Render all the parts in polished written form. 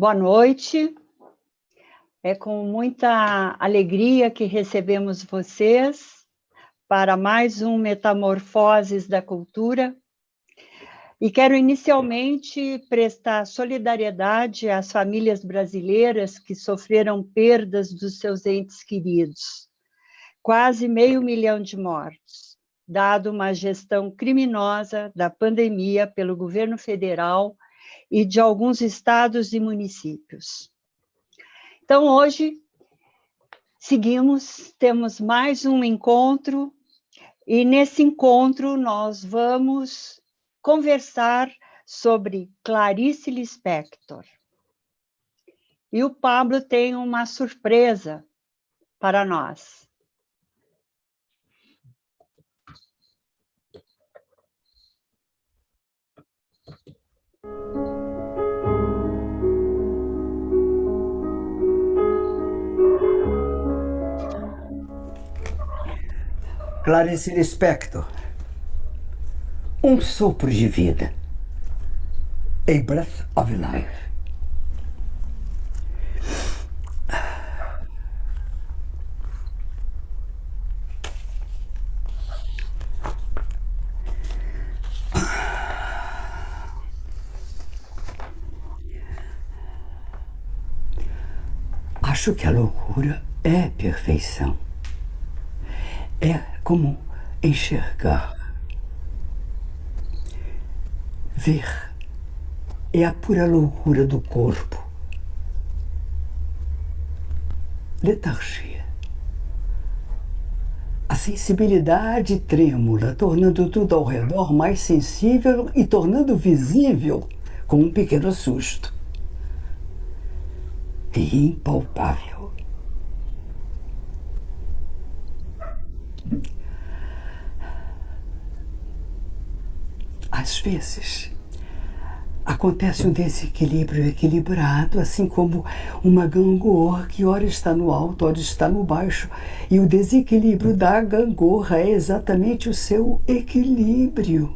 Boa noite. É com muita alegria que recebemos vocês para mais um Metamorfoses da Cultura. E quero inicialmente prestar solidariedade às famílias brasileiras que sofreram perdas dos seus entes queridos. Quase 500 mil de mortos, dado uma gestão criminosa da pandemia pelo governo federal e de alguns estados e municípios. Então, hoje, temos mais um encontro, e nesse encontro nós vamos conversar sobre Clarice Lispector. E o Pablo tem uma surpresa para nós. Clarice Lispector. Um sopro de vida. A breath of life. Acho que a loucura é perfeição. É como enxergar. Ver é a pura loucura do corpo. Letargia. A sensibilidade trêmula, tornando tudo ao redor mais sensível e tornando visível com um pequeno susto. E impalpável. Às vezes, acontece um desequilíbrio equilibrado, assim como uma gangorra que ora está no alto, ora está no baixo. E o desequilíbrio da gangorra é exatamente o seu equilíbrio.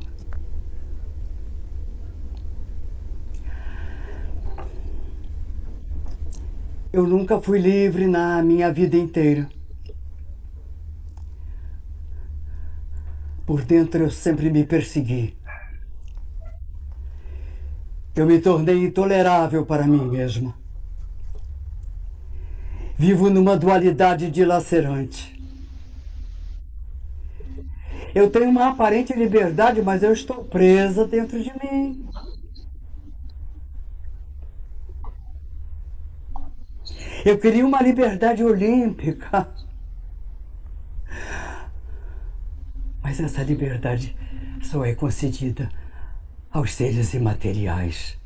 Eu nunca fui livre na minha vida inteira. Por dentro eu sempre me persegui. Eu me tornei intolerável para mim mesma. Vivo numa dualidade dilacerante. Eu tenho uma aparente liberdade, mas eu estou presa dentro de mim. Eu queria uma liberdade olímpica. Mas essa liberdade só é concedida aos seres imateriais.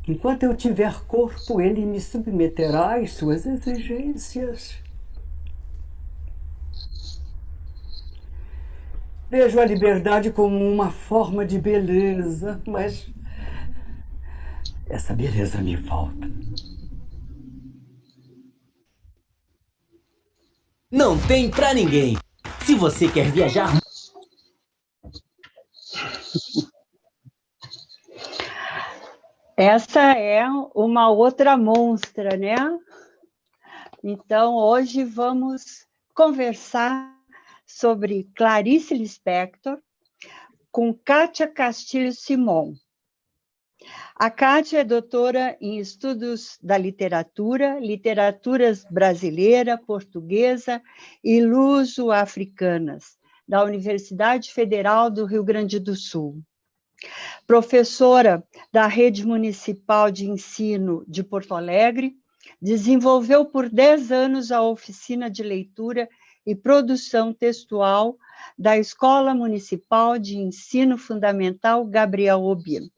Enquanto eu tiver corpo, ele me submeterá às suas exigências. Vejo a liberdade como uma forma de beleza, mas essa beleza me falta. Não tem pra ninguém. Se você quer viajar... Essa é uma outra monstra, né? Então, hoje vamos conversar sobre Clarice Lispector com Kátia Castilho Simon. A Kátia é doutora em Estudos da Literatura, literaturas brasileira, portuguesa e luso-africanas, da Universidade Federal do Rio Grande do Sul. Professora da Rede Municipal de Ensino de Porto Alegre, desenvolveu por 10 anos a oficina de leitura e produção textual da Escola Municipal de Ensino Fundamental Gabriel Obino.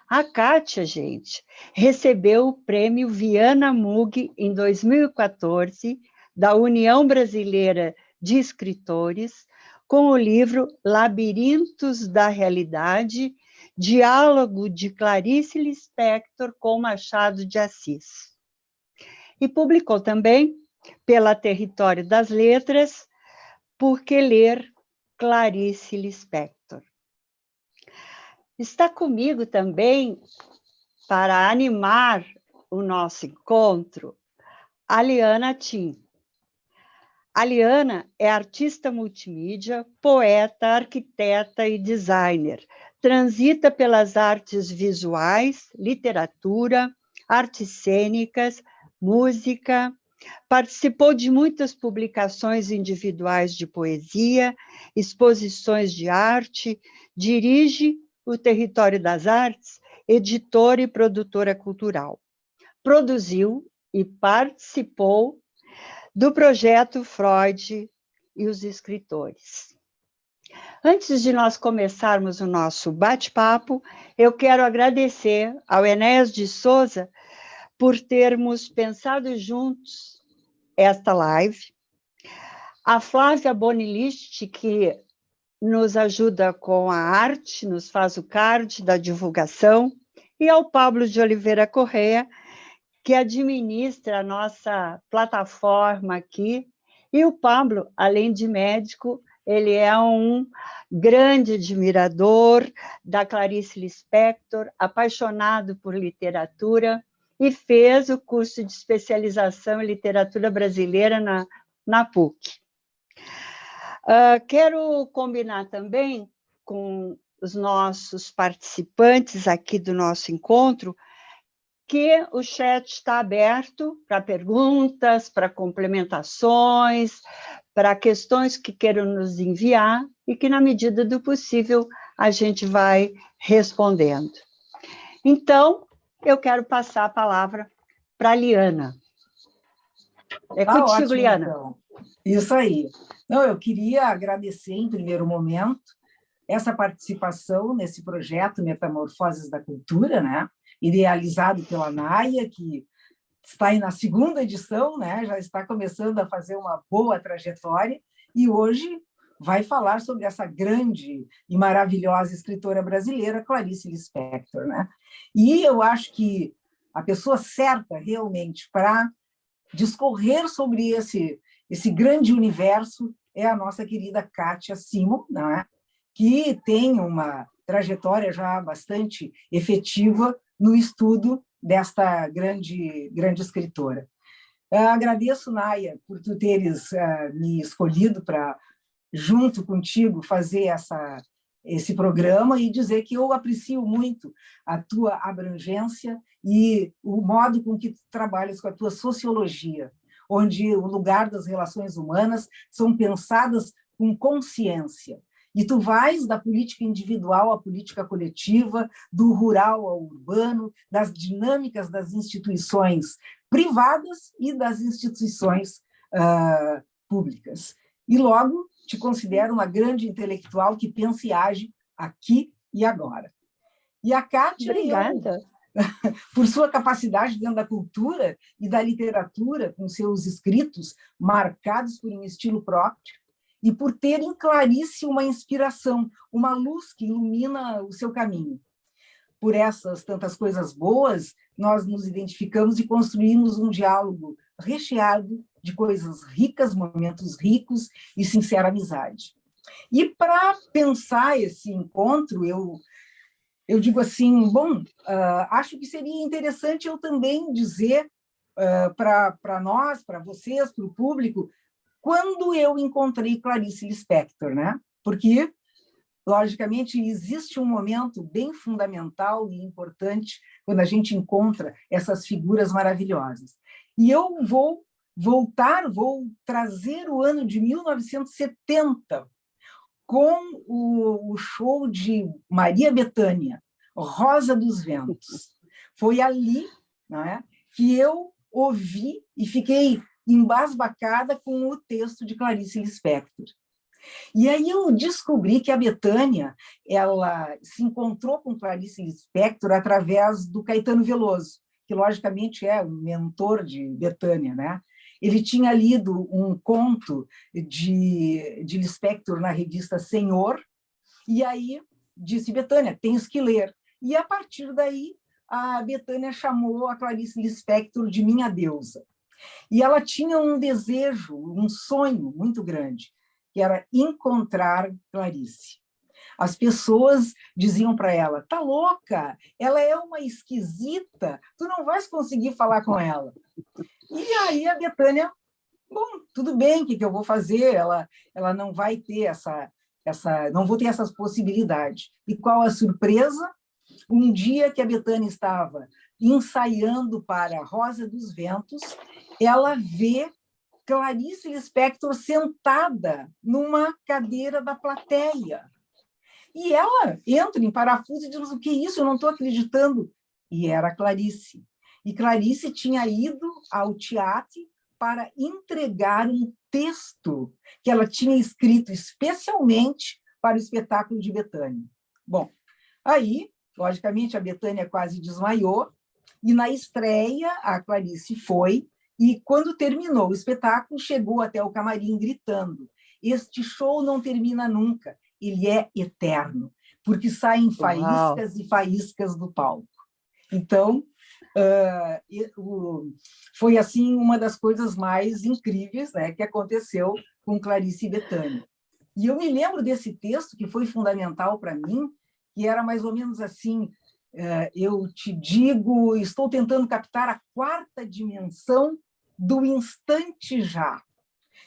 A Kátia, gente, recebeu o prêmio Viana Mug em 2014 da União Brasileira de Escritores com o livro Labirintos da Realidade, Diálogo de Clarice Lispector com Machado de Assis. E publicou também, pela Território das Letras, Por que Ler Clarice Lispector. Está comigo também, para animar o nosso encontro, a Liana Tim. A Liana é artista multimídia, poeta, arquiteta e designer. Transita pelas artes visuais, literatura, artes cênicas, música. Participou de muitas publicações individuais de poesia, exposições de arte, dirige o Território das Artes, editora e produtora cultural. Produziu e participou do projeto Freud e os Escritores. Antes de nós começarmos o nosso bate-papo, eu quero agradecer ao Enéas de Souza por termos pensado juntos esta live, a Flávia Bonilist, que nos ajuda com a arte, nos faz o card da divulgação, e ao Pablo de Oliveira Correa, que administra a nossa plataforma aqui. E o Pablo, além de médico, ele é um grande admirador da Clarice Lispector, apaixonado por literatura, e fez o curso de especialização em literatura brasileira na PUC. Quero combinar também com os nossos participantes aqui do nosso encontro que o chat está aberto para perguntas, para complementações, para questões que queiram nos enviar e que, na medida do possível, a gente vai respondendo. Então, eu quero passar a palavra para a Liana. É contigo, ótimo, Liana. Então. Isso aí. Não, eu queria agradecer, em primeiro momento, essa participação nesse projeto Metamorfoses da Cultura, né? Idealizado pela Naya, que está aí na segunda edição, né? Já está começando a fazer uma boa trajetória, e hoje vai falar sobre essa grande e maravilhosa escritora brasileira, Clarice Lispector, né? E eu acho que a pessoa certa, realmente, para discorrer sobre esse grande universo é a nossa querida Kátia Simon, né? Que tem uma trajetória já bastante efetiva no estudo desta grande escritora. Agradeço, Naya, por tu teres me escolhido para, junto contigo, fazer esse programa, e dizer que eu aprecio muito a tua abrangência e o modo com que tu trabalhas com a tua sociologia, onde o lugar das relações humanas são pensadas com consciência. E tu vais da política individual à política coletiva, do rural ao urbano, das dinâmicas das instituições privadas e das instituições públicas. E logo te considero uma grande intelectual que pensa e age aqui e agora. E a Kátia, obrigada, por sua capacidade dentro da cultura e da literatura, com seus escritos marcados por um estilo próprio, e por ter em Clarice uma inspiração, uma luz que ilumina o seu caminho. Por essas tantas coisas boas, nós nos identificamos e construímos um diálogo recheado de coisas ricas, momentos ricos e sincera amizade. E para pensar esse encontro, eu digo assim, bom, acho que seria interessante eu também dizer para nós, para vocês, para o público, quando eu encontrei Clarice Lispector, né? Porque, logicamente, existe um momento bem fundamental e importante quando a gente encontra essas figuras maravilhosas. E eu vou trazer o ano de 1970 com o show de Maria Bethânia, Rosa dos Ventos. Foi ali, né, que eu ouvi e fiquei embasbacada com o texto de Clarice Lispector. E aí eu descobri que a Bethânia, ela se encontrou com Clarice Lispector através do Caetano Veloso, que logicamente é o mentor de Bethânia, né? Ele tinha lido um conto de Lispector na revista Senhor, e aí disse: Bethânia, tens que ler. E a partir daí a Bethânia chamou a Clarice Lispector de minha deusa. E ela tinha um desejo, um sonho muito grande, que era encontrar Clarice. As pessoas diziam para ela, tá louca, ela é uma esquisita, tu não vais conseguir falar com ela. E aí a Bethânia, bom, tudo bem, o que eu vou fazer? Ela não vai ter não vou ter essas possibilidades. E qual a surpresa? Um dia que a Bethânia estava ensaiando para Rosa dos Ventos, ela vê Clarice Lispector sentada numa cadeira da plateia. E ela entra em parafuso e diz, o que é isso? Eu não estou acreditando. E era Clarice. E Clarice tinha ido ao teatro para entregar um texto que ela tinha escrito especialmente para o espetáculo de Bethânia. Bom, aí, logicamente, a Bethânia quase desmaiou, e na estreia a Clarice foi, e quando terminou o espetáculo, chegou até o camarim gritando, este show não termina nunca, ele é eterno, porque saem faíscas e faíscas do palco. Então, foi assim uma das coisas mais incríveis, né, que aconteceu com Clarice e Bethânia. E eu me lembro desse texto que foi fundamental para mim, que era mais ou menos assim, eu te digo, estou tentando captar a quarta dimensão do instante já.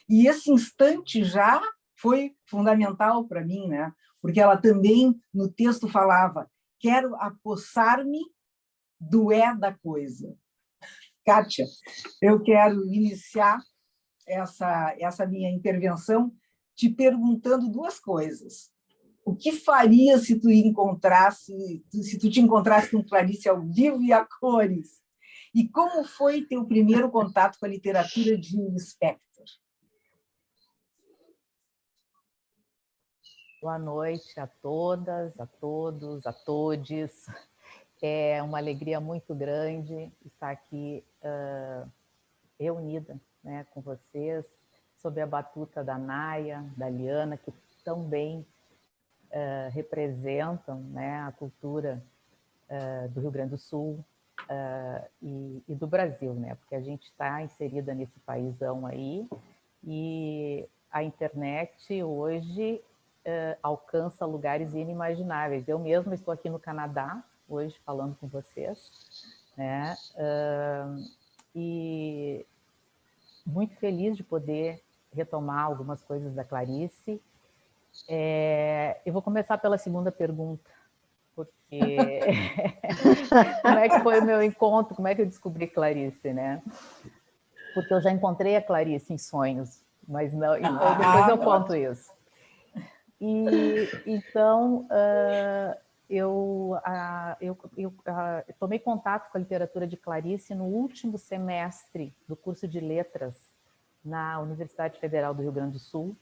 E esse instante já foi fundamental para mim, né? Porque ela também, no texto, falava, quero apossar-me do da coisa. Kátia, eu quero iniciar essa minha intervenção te perguntando duas coisas. O que faria se tu te encontrasse com Clarice ao vivo e a cores? E como foi teu primeiro contato com a literatura de Lispector? Boa noite a todas, a todos, a todes. É uma alegria muito grande estar aqui reunida, né, com vocês, sob a batuta da Naya, da Liana, que tão bem representam, né, a cultura do Rio Grande do Sul e do Brasil, né, porque a gente está inserida nesse paísão aí, e a internet hoje alcança lugares inimagináveis. Eu mesma estou aqui no Canadá, hoje, falando com vocês, né? E muito feliz de poder retomar algumas coisas da Clarice. Eu vou começar pela segunda pergunta, porque como é que foi o meu encontro, como é que eu descobri Clarice, né? Porque eu já encontrei a Clarice em sonhos, mas não, depois eu conto isso. E então eu tomei contato com a literatura de Clarice no último semestre do curso de Letras na Universidade Federal do Rio Grande do Sul,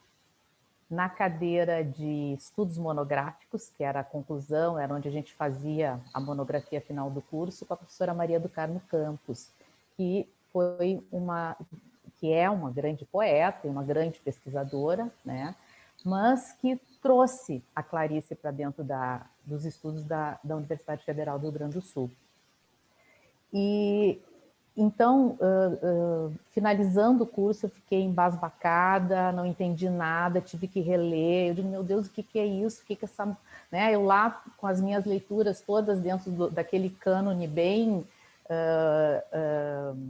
na cadeira de estudos monográficos, que era a conclusão, era onde a gente fazia a monografia final do curso, com a professora Maria do Carmo Campos, que é uma grande poeta e uma grande pesquisadora, né? Mas que trouxe a Clarice para dentro dos estudos da Universidade Federal do Rio Grande do Sul. E então, finalizando o curso, eu fiquei embasbacada, não entendi nada, tive que reler. Eu digo, meu Deus, o que é isso? O que é essa... Né? Eu lá, com as minhas leituras todas dentro daquele cânone bem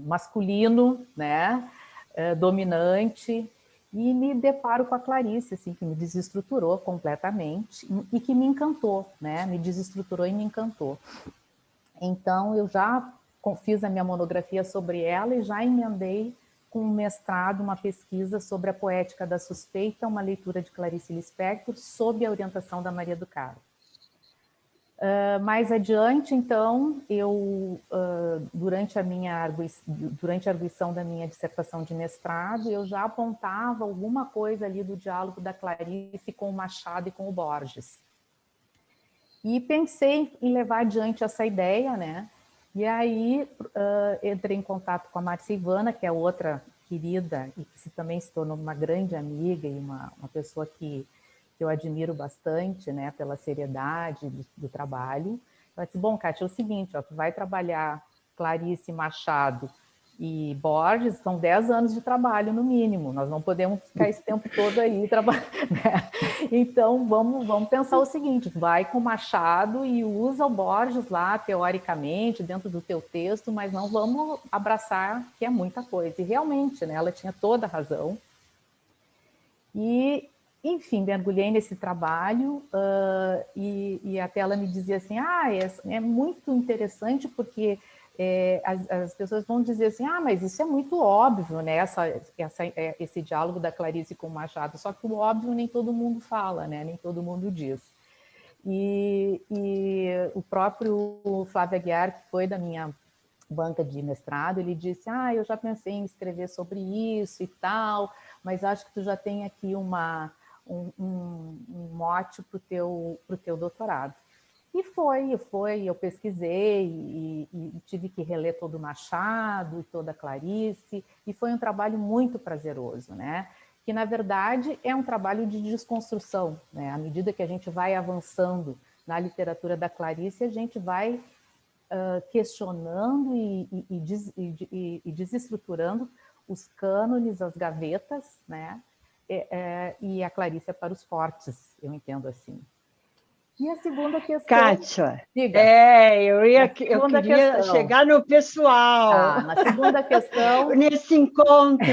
masculino, né? Dominante, e me deparo com a Clarice, assim, que me desestruturou completamente e que me encantou, né? Me desestruturou e me encantou. Então, eu já fiz a minha monografia sobre ela e já emendei com um mestrado, uma pesquisa sobre a poética da suspeita, uma leitura de Clarice Lispector, sob a orientação da Maria do Carmo. Mais adiante, então, eu, durante a arguição da minha dissertação de mestrado, eu já apontava alguma coisa ali do diálogo da Clarice com o Machado e com o Borges. E pensei em levar adiante essa ideia, né? E aí entrei em contato com a Márcia Ivana, que é outra querida e que também se tornou uma grande amiga e uma pessoa que eu admiro bastante, né, pela seriedade do trabalho. Ela disse, bom, Kátia, é o seguinte, ó, tu vai trabalhar Clarice Machado E Borges são 10 anos de trabalho, no mínimo. Nós não podemos ficar esse tempo todo aí trabalhando, né? Então, vamos pensar o seguinte, vai com Machado e usa o Borges lá, teoricamente, dentro do teu texto, mas não vamos abraçar que é muita coisa. E realmente, né, ela tinha toda a razão. E, enfim, mergulhei nesse trabalho e até ela me dizia assim, é muito interessante porque as pessoas vão dizer assim, mas isso é muito óbvio, né? Esse diálogo da Clarice com o Machado, só que o óbvio nem todo mundo fala, né? Nem todo mundo diz. E o próprio Flávio Aguiar, que foi da minha banca de mestrado, ele disse, eu já pensei em escrever sobre isso e tal, mas acho que tu já tem aqui um mote para o teu doutorado. E eu pesquisei e tive que reler todo o Machado e toda a Clarice, e foi um trabalho muito prazeroso, né? Que, na verdade, é um trabalho de desconstrução, né? À medida que a gente vai avançando na literatura da Clarice, a gente vai questionando e desestruturando os cânones, as gavetas, né? E a Clarice é para os fortes, eu entendo assim. E a segunda questão... Kátia, diga. eu queria chegar no pessoal. Na segunda questão... Nesse encontro.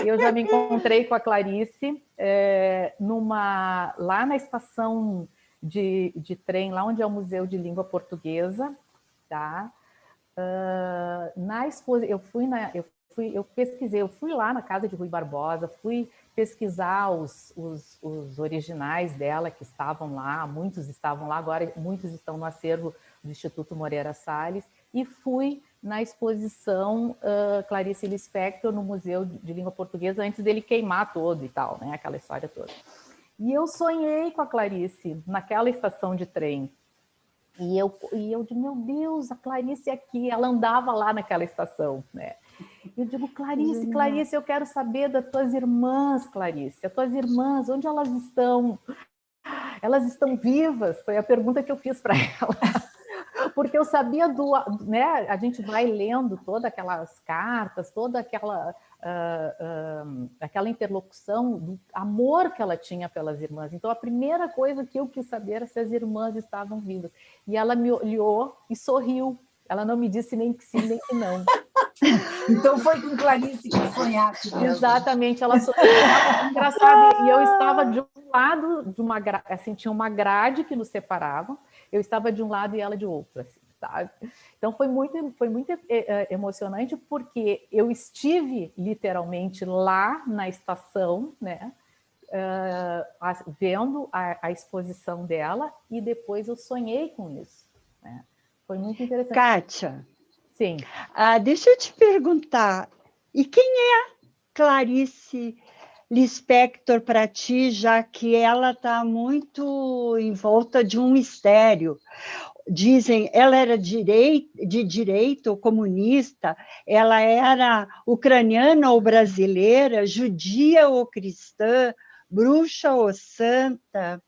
Eu já me encontrei com a Clarice lá na estação de trem, lá onde é o Museu de Língua Portuguesa, tá? Eu pesquisei, eu fui lá na casa de Rui Barbosa, fui pesquisar os originais dela que estavam lá, muitos estavam lá, agora muitos estão no acervo do Instituto Moreira Salles, e fui na exposição Clarice Lispector no Museu de Língua Portuguesa, antes dele queimar todo e tal, né? Aquela história toda. E eu sonhei com a Clarice naquela estação de trem. E eu digo, meu Deus, a Clarice aqui, ela andava lá naquela estação, né? Eu digo, Clarice, eu quero saber das tuas irmãs, Clarice. As tuas irmãs, onde elas estão? Elas estão vivas? Foi a pergunta que eu fiz para ela. Porque eu sabia né? A gente vai lendo todas aquelas cartas, toda aquela interlocução do amor que ela tinha pelas irmãs. Então, a primeira coisa que eu quis saber era se as irmãs estavam vivas. E ela me olhou e sorriu. Ela não me disse nem que sim, nem que não. Então foi com Clarice que sonhaste mesmo. Exatamente, ela sorriu. Engraçado, e eu estava de um lado de assim, tinha uma grade que nos separava, eu estava de um lado e ela de outro, assim, sabe? Então foi muito emocionante, porque eu estive literalmente lá na estação, né? Vendo a exposição dela, e depois eu sonhei com isso, né? Foi muito interessante. Kátia, sim. Deixa eu te perguntar, e quem é Clarice Lispector para ti, já que ela está muito em volta de um mistério? Dizem, ela era de direito ou comunista, ela era ucraniana ou brasileira, judia ou cristã, bruxa ou santa,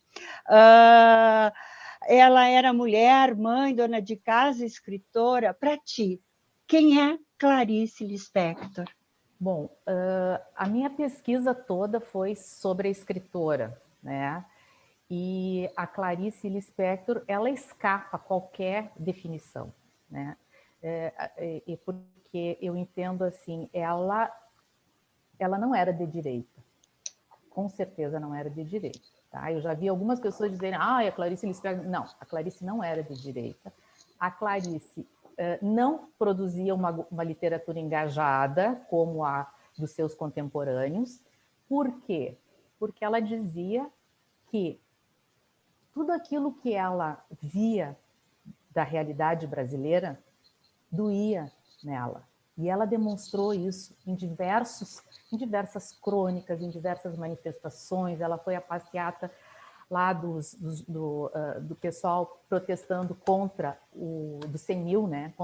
ela era mulher, mãe, dona de casa, escritora. Para ti, quem é Clarice Lispector? Bom, a minha pesquisa toda foi sobre a escritora, né? E a Clarice Lispector, ela escapa a qualquer definição, né? Porque eu entendo assim, ela não era de direita, com certeza não era de direita, tá? Eu já vi algumas pessoas dizerem, a Clarice Lispector... Não, a Clarice não era de direita. A Clarice não produzia uma literatura engajada como a dos seus contemporâneos. Por quê? Porque ela dizia que tudo aquilo que ela via da realidade brasileira doía nela. E ela demonstrou isso em diversas crônicas, em diversas manifestações. Ela foi a passeata lá do pessoal protestando contra do 100 mil, né?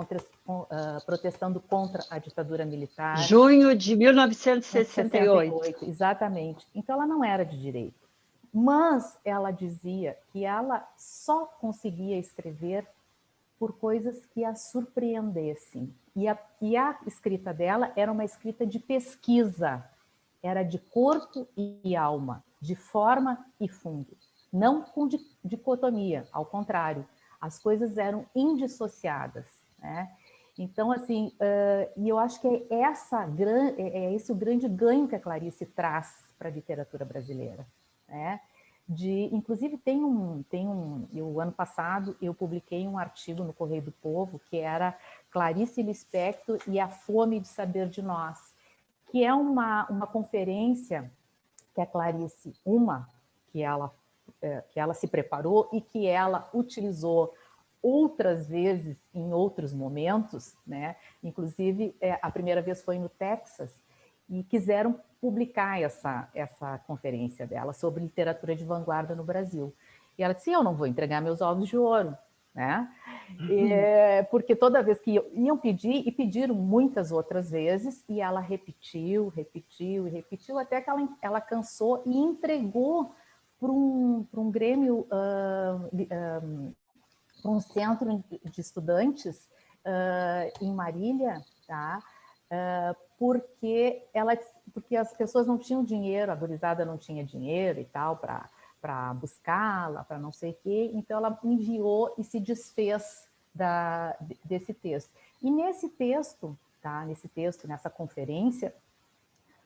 Protestando contra a ditadura militar. Junho de 1968. Exatamente. Então, ela não era de direita. Mas ela dizia que ela só conseguia escrever por coisas que a surpreendessem. E a escrita dela era uma escrita de pesquisa, era de corpo e alma, de forma e fundo, não com dicotomia, ao contrário, as coisas eram indissociadas, né? Então, assim, e eu acho que é esse o grande ganho que a Clarice traz para a literatura brasileira, né? Inclusive, o ano passado eu publiquei um artigo no Correio do Povo que era Clarice Lispector e a Fome de Saber de Nós, que é uma conferência que a Clarice, que ela se preparou e que ela utilizou outras vezes em outros momentos, né? Inclusive, a primeira vez foi no Texas, e quiseram publicar essa conferência dela sobre literatura de vanguarda no Brasil. E ela disse, eu não vou entregar meus ovos de ouro, né? Porque toda vez que iam pedir, e pediram muitas outras vezes, e ela repetiu, até que ela cansou e entregou para um grêmio, para um centro de estudantes em Marília, tá? Porque as pessoas não tinham dinheiro, a gurizada não tinha dinheiro e tal para buscá-la, para não sei o quê, então ela enviou e se desfez desse texto. E nesse texto, tá? Nessa conferência,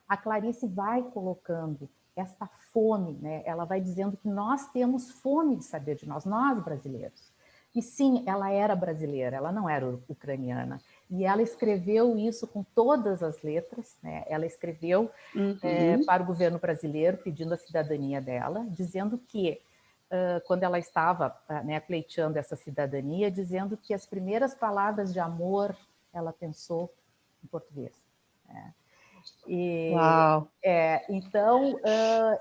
a Clarice vai colocando essa fome, né? Ela vai dizendo que nós temos fome de saber de nós brasileiros. E sim, ela era brasileira, ela não era ucraniana. E ela escreveu isso com todas as letras, né? Ela escreveu para o governo brasileiro, pedindo a cidadania dela, dizendo que, quando ela estava pleiteando essa cidadania, dizendo que as primeiras palavras de amor ela pensou em português. Né? Uau! Então,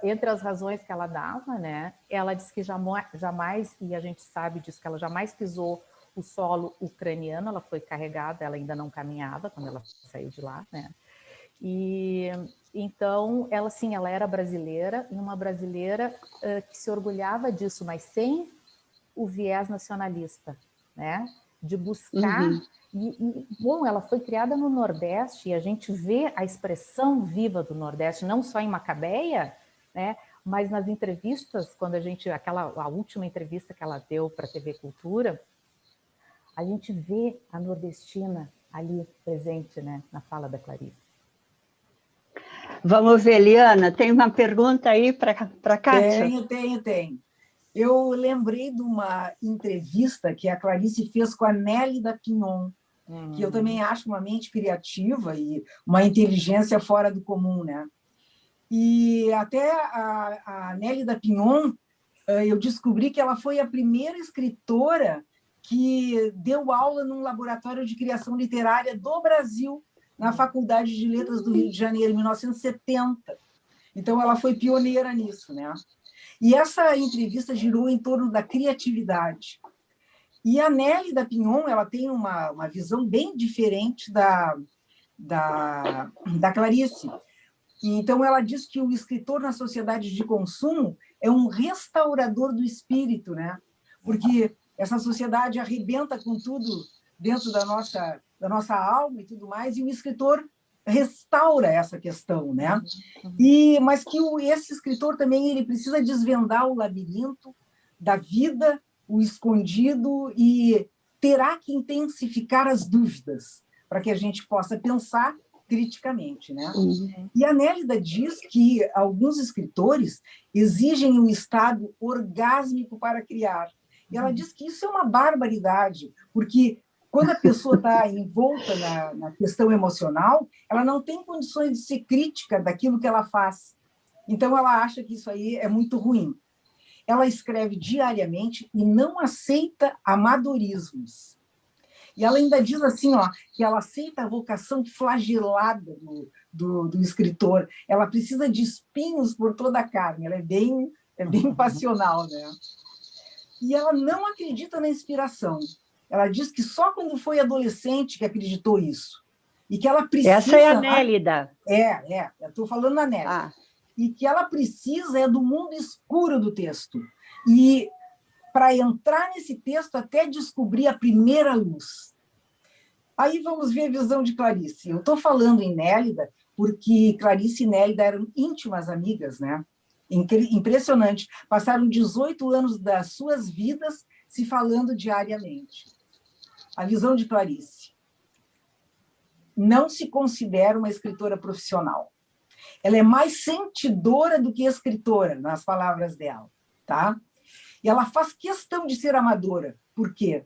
entre as razões que ela dava, né, ela disse que jamais, e a gente sabe disso, que ela jamais pisou o solo ucraniano, ela foi carregada, ela ainda não caminhava quando ela saiu de lá, né? E então, ela era brasileira, e uma brasileira que se orgulhava disso, mas sem o viés nacionalista, né? De buscar... Bom, ela foi criada no Nordeste, e a gente vê a expressão viva do Nordeste, não só em Macabeia, né? Mas nas entrevistas, quando a última entrevista que ela deu para a TV Cultura, a gente vê a nordestina ali presente, né, na fala da Clarice. Vamos ver, Liana, tem uma pergunta aí para a Kátia? Tenho. Eu lembrei de uma entrevista que a Clarice fez com a Nélida Pinhon, que eu também acho uma mente criativa e uma inteligência fora do comum, né? E até a Nélida Pinhon, eu descobri que ela foi a primeira escritora que deu aula num laboratório de criação literária do Brasil, na Faculdade de Letras do Rio de Janeiro, em 1970. Então, ela foi pioneira nisso, né? E essa entrevista girou em torno da criatividade. E a Nélida Pinhon, ela tem uma visão bem diferente da Clarice. Então, ela diz que o escritor na sociedade de consumo é um restaurador do espírito, né? Porque essa sociedade arrebenta com tudo dentro da nossa alma e tudo mais, e o escritor restaura essa questão, né? Mas que esse escritor também ele precisa desvendar o labirinto da vida, o escondido, e terá que intensificar as dúvidas para que a gente possa pensar criticamente, né? E a Nélida diz que alguns escritores exigem um estado orgásmico para criar. E ela diz que isso é uma barbaridade, porque quando a pessoa está envolta na questão emocional, ela não tem condições de ser crítica daquilo que ela faz. Então, ela acha que isso aí é muito ruim. Ela escreve diariamente e não aceita amadorismos. E ela ainda diz assim, que ela aceita a vocação flagelada do escritor. Ela precisa de espinhos por toda a carne. Ela é bem passional, né? E ela não acredita na inspiração. Ela diz que só quando foi adolescente que acreditou isso. E que ela precisa... Essa é a Nélida. Eu estou falando da Nélida. E que ela precisa do mundo escuro do texto. E para entrar nesse texto até descobrir a primeira luz. Aí vamos ver a visão de Clarice. Eu estou falando em Nélida porque Clarice e Nélida eram íntimas amigas, né? Impressionante. Passaram 18 anos das suas vidas se falando diariamente. A visão de Clarice. Não se considera uma escritora profissional. Ela é mais sentidora do que escritora, nas palavras dela, tá? E ela faz questão de ser amadora. Por quê?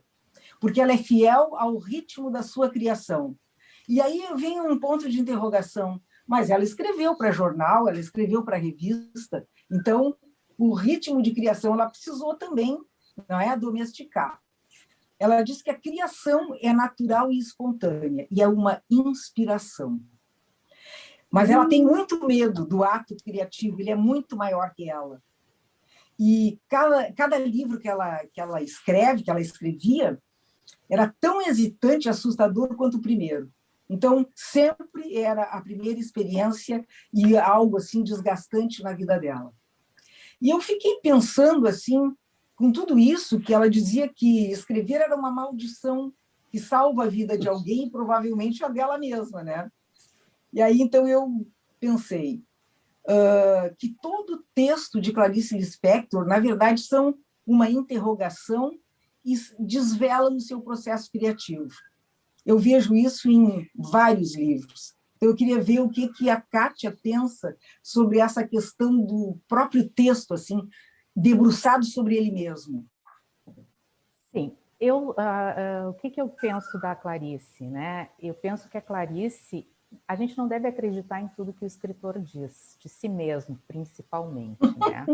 Porque ela é fiel ao ritmo da sua criação. E aí vem um ponto de interrogação. Mas ela escreveu para jornal, ela escreveu para revista, então o ritmo de criação ela precisou também, não é, domesticar. Ela diz que a criação é natural e espontânea, e é uma inspiração. Mas ela tem muito medo do ato criativo, ele é muito maior que ela. E cada livro que ela escreve, que ela escrevia, era tão hesitante e assustador quanto o primeiro. Então, sempre era a primeira experiência e algo assim desgastante na vida dela. E eu fiquei pensando assim, com tudo isso, que ela dizia que escrever era uma maldição que salva a vida de alguém, provavelmente a dela mesma, né? E aí, então, eu pensei que todo texto de Clarice Lispector, na verdade, são uma interrogação e desvela no seu processo criativo. Eu vejo isso em vários livros. Então, eu queria ver o que a Kátia pensa sobre essa questão do próprio texto, assim, debruçado sobre ele mesmo. Sim, o que eu penso da Clarice, né? Eu penso que a Clarice, a gente não deve acreditar em tudo que o escritor diz, de si mesmo, principalmente, né?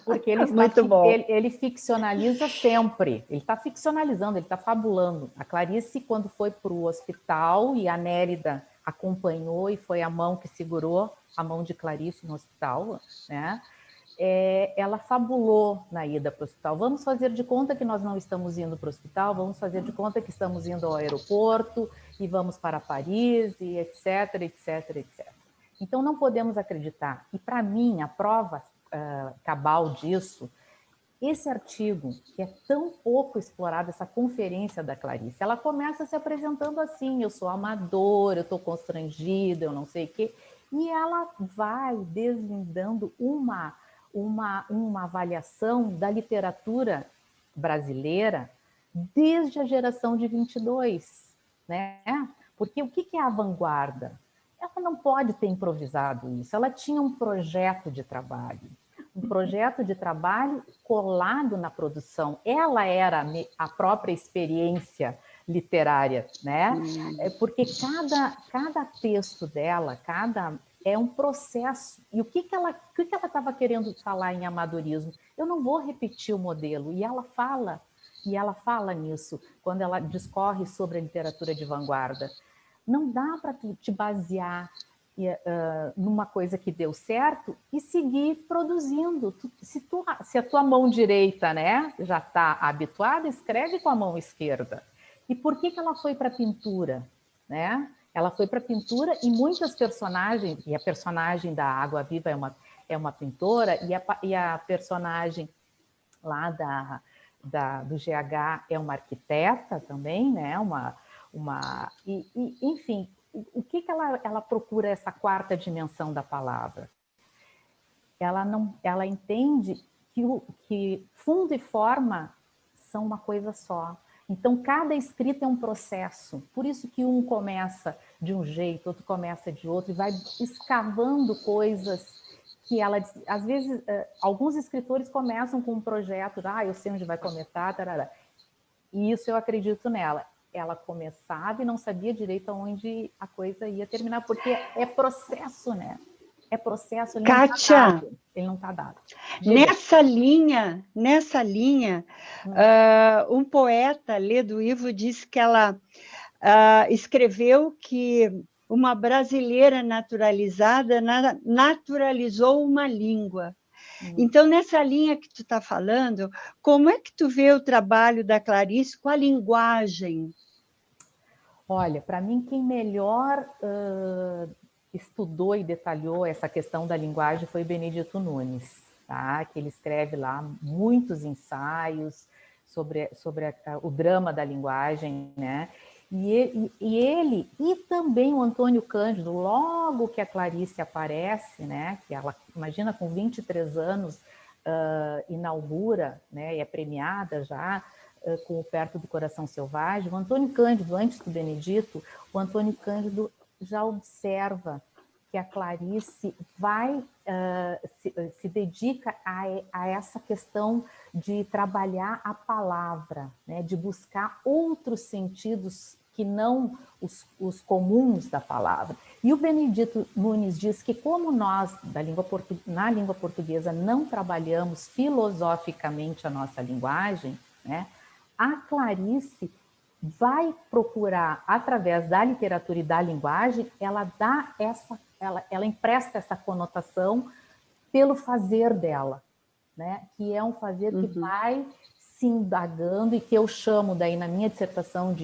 Porque ele ficcionaliza sempre, ele está ficcionalizando, ele está fabulando. A Clarice, quando foi para o hospital, e a Nélida acompanhou, e foi a mão que segurou a mão de Clarice no hospital, né? Ela fabulou na ida para o hospital. Vamos fazer de conta que nós não estamos indo para o hospital, vamos fazer de conta que estamos indo ao aeroporto, e vamos para Paris, e etc, etc, etc. Então, não podemos acreditar. E, para mim, a prova cabal disso, esse artigo, que é tão pouco explorado, essa conferência da Clarice, ela começa se apresentando assim, eu sou amadora, eu estou constrangida, eu não sei o quê, e ela vai desvendando uma avaliação da literatura brasileira desde a geração de 22, né? Porque o que é a vanguarda? Ela não pode ter improvisado isso, ela tinha um projeto de trabalho colado na produção. Ela era a própria experiência literária, né? Porque cada texto dela, é um processo. E o que ela estava querendo falar em amadorismo? Eu não vou repetir o modelo. E ela fala nisso quando ela discorre sobre a literatura de vanguarda. Não dá para te basear numa coisa que deu certo e seguir produzindo. Se a tua mão direita, né, já está habituada, escreve com a mão esquerda. E por que ela foi para a pintura? Né? Ela foi para a pintura e muitas personagens, e a personagem da Água Viva é uma pintora, e a personagem lá do GH é uma arquiteta também, né? Enfim, o que ela procura essa quarta dimensão da palavra? Ela entende que fundo e forma são uma coisa só. Então, cada escrita é um processo. Por isso que um começa de um jeito, outro começa de outro, e vai escavando coisas que ela... Às vezes, alguns escritores começam com um projeto, eu sei onde vai começar, tarará. E isso eu acredito nela. Ela começava e não sabia direito aonde a coisa ia terminar, porque é processo, né? É processo, ele Kátia, não está dado. Nessa linha, um poeta, Ledo Ivo, disse que ela escreveu que uma brasileira naturalizada naturalizou uma língua. Então, nessa linha que tu está falando, como é que tu vê o trabalho da Clarice com a linguagem? Olha, para mim, quem melhor estudou e detalhou essa questão da linguagem foi Benedito Nunes. tá? Que ele escreve lá muitos ensaios sobre o drama da linguagem, né? E ele, e também o Antônio Cândido, logo que a Clarice aparece, né? Que ela, imagina, com 23 anos, inaugura, né? E é premiada já, com o Perto do Coração Selvagem. O Antônio Cândido, antes do Benedito, o Antônio Cândido já observa que a Clarice vai, se dedica a essa questão de trabalhar a palavra, né? De buscar outros sentidos que não os comuns da palavra. E o Benedito Nunes diz que como nós, na língua portuguesa, não trabalhamos filosoficamente a nossa linguagem, né? A Clarice vai procurar, através da literatura e da linguagem, ela empresta essa conotação pelo fazer dela, né? Que é um fazer que vai se indagando e que eu chamo daí na minha dissertação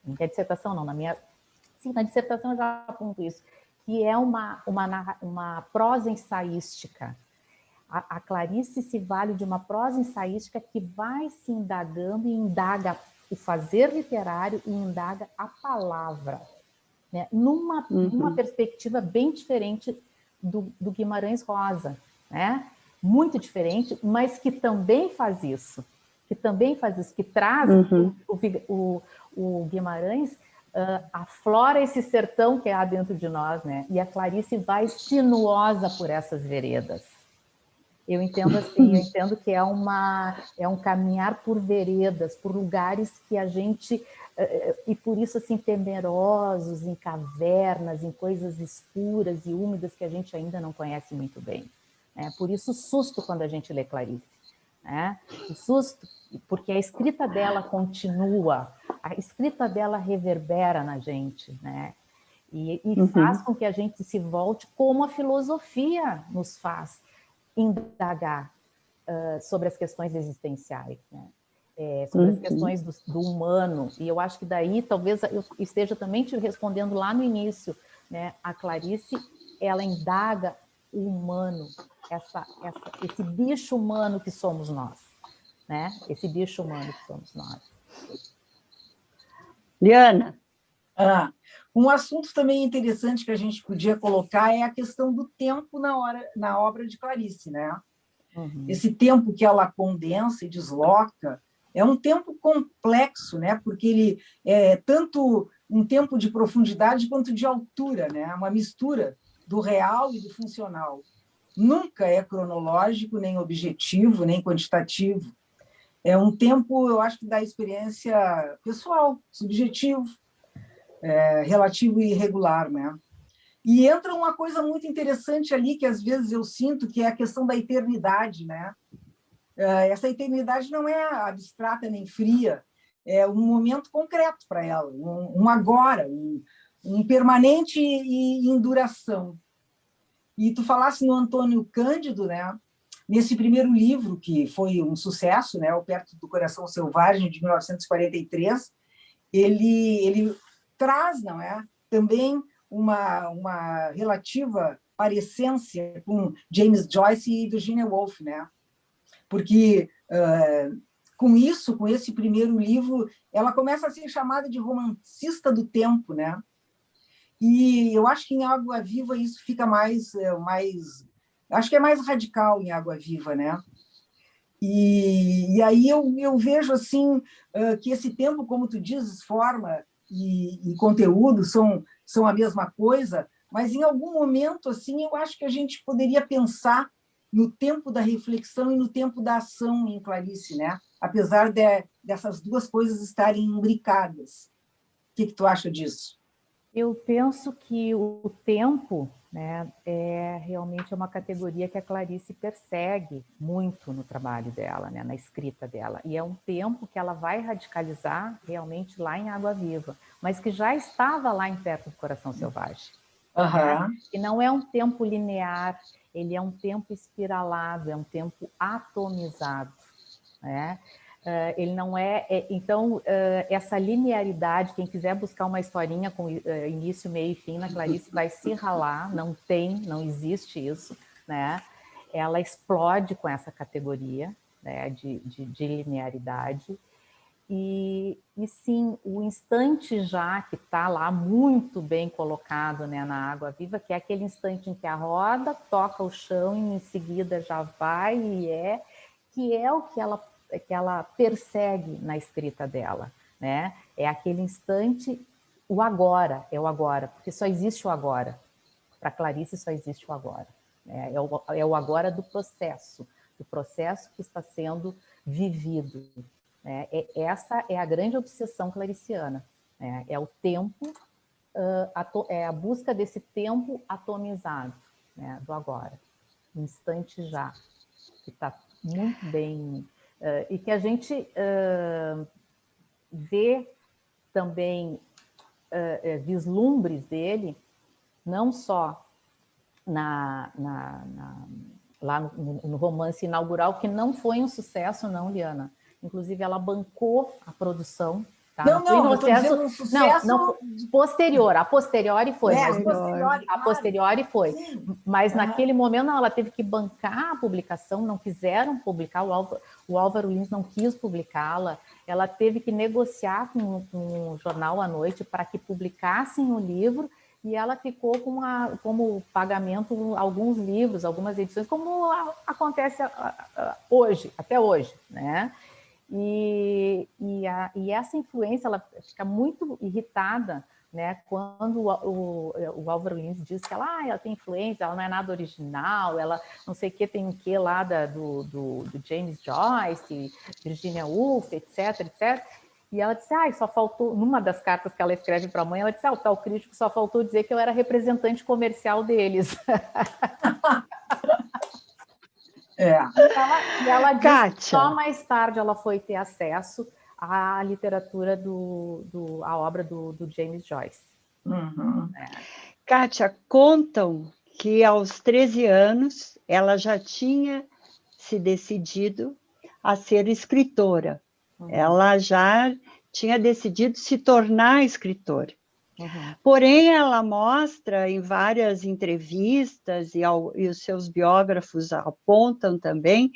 na dissertação não, na dissertação eu já aponto isso, que é uma prosa ensaística. A Clarice se vale de uma prosa ensaística que vai se indagando e indaga o fazer literário e indaga a palavra, né? Numa perspectiva bem diferente do Guimarães Rosa, né? Muito diferente, mas que também faz isso, que traz o Guimarães aflora esse sertão que há dentro de nós, né? E a Clarice vai sinuosa por essas veredas. Eu entendo assim, eu entendo que é um caminhar por veredas, por lugares que a gente, e por isso assim, temerosos, em cavernas, em coisas escuras e úmidas que a gente ainda não conhece muito bem. Né? Por isso o susto quando a gente lê Clarice. Né? O susto, porque a escrita dela continua, a escrita dela reverbera na gente, né? E faz com que a gente se volte como a filosofia nos faz, indagar sobre as questões existenciais, né? Sobre as questões do humano, e eu acho que daí talvez eu esteja também te respondendo lá no início, né? A Clarice, ela indaga o humano, esse bicho humano que somos nós, né? Esse bicho humano que somos nós. Liana? Um assunto também interessante que a gente podia colocar é a questão do tempo na obra de Clarice, né? Esse tempo que ela condensa e desloca é um tempo complexo, né? Porque ele é tanto um tempo de profundidade quanto de altura, né? Uma mistura do real e do funcional. Nunca é cronológico, nem objetivo, nem quantitativo. É um tempo, eu acho que da experiência pessoal, subjetivo, relativo e irregular, né? E entra uma coisa muito interessante ali, que às vezes eu sinto, que é a questão da eternidade, né? Essa eternidade não é abstrata nem fria, é um momento concreto para ela, um agora, um permanente e em duração. E tu falasse no Antônio Cândido, né? Nesse primeiro livro, que foi um sucesso, né? O Perto do Coração Selvagem, de 1943, ele traz, não é? Também uma relativa parecência com James Joyce e Virginia Woolf, né? Porque com esse primeiro livro, ela começa a ser chamada de romancista do tempo, né? E eu acho que em Água Viva isso fica mais acho que é mais radical em Água Viva, né? E aí eu vejo assim que esse tempo, como tu dizes, forma e conteúdo são a mesma coisa, mas em algum momento assim eu acho que a gente poderia pensar no tempo da reflexão e no tempo da ação em Clarice, né? Apesar dessas duas coisas estarem imbricadas. O que tu acha disso? Eu penso que o tempo, né, realmente uma categoria que a Clarice persegue muito no trabalho dela, né, na escrita dela. E é um tempo que ela vai radicalizar realmente lá em Água Viva, mas que já estava lá em Perto do Coração Selvagem. Né? E não é um tempo linear, ele é um tempo espiralado, é um tempo atomizado. Né? Ele não então, essa linearidade, quem quiser buscar uma historinha com início, meio e fim na Clarice vai se ralar, não existe isso, né? Ela explode com essa categoria, né, de linearidade. E sim, o instante já que está lá muito bem colocado, né, na Água Viva, que é aquele instante em que a roda toca o chão e em seguida já vai que é o que ela persegue na escrita dela, né? É aquele instante, o agora, é o agora, porque só existe o agora. Para Clarice só existe o agora. Né? É o agora do processo que está sendo vivido. Né? Essa é a grande obsessão clariciana. Né? É o tempo, é a busca desse tempo atomizado, né? Do agora, instante já, que está muito bem, e que a gente vê também vislumbres dele, não só lá no romance inaugural, que não foi um sucesso, não, Liana. Inclusive, ela bancou a produção. Tá? Não, eu estou dizendo um sucesso... Não, posterior. A posteriori foi. A posteriori foi. Sim. Mas naquele momento, não, ela teve que bancar a publicação, não quiseram publicar, o Álvaro Lins não quis publicá-la, ela teve que negociar com o jornal à noite para que publicassem o livro, e ela ficou como pagamento alguns livros, algumas edições, como acontece hoje, até hoje, né? E essa influência, ela fica muito irritada, né, quando o Álvaro Lins diz que ela tem influência, ela não é nada original, ela não sei o que, tem o que lá do James Joyce, Virginia Woolf, etc, etc. E ela disse, só faltou, numa das cartas que ela escreve para a mãe, ela disse, o tal crítico só faltou dizer que eu era representante comercial deles. E ela disse Kátia, que só mais tarde ela foi ter acesso à literatura, à obra do James Joyce. Uhum. Kátia, contam que aos 13 anos ela já tinha se decidido a ser escritora. Ela já tinha decidido se tornar escritora. Porém, ela mostra em várias entrevistas, e os seus biógrafos apontam também,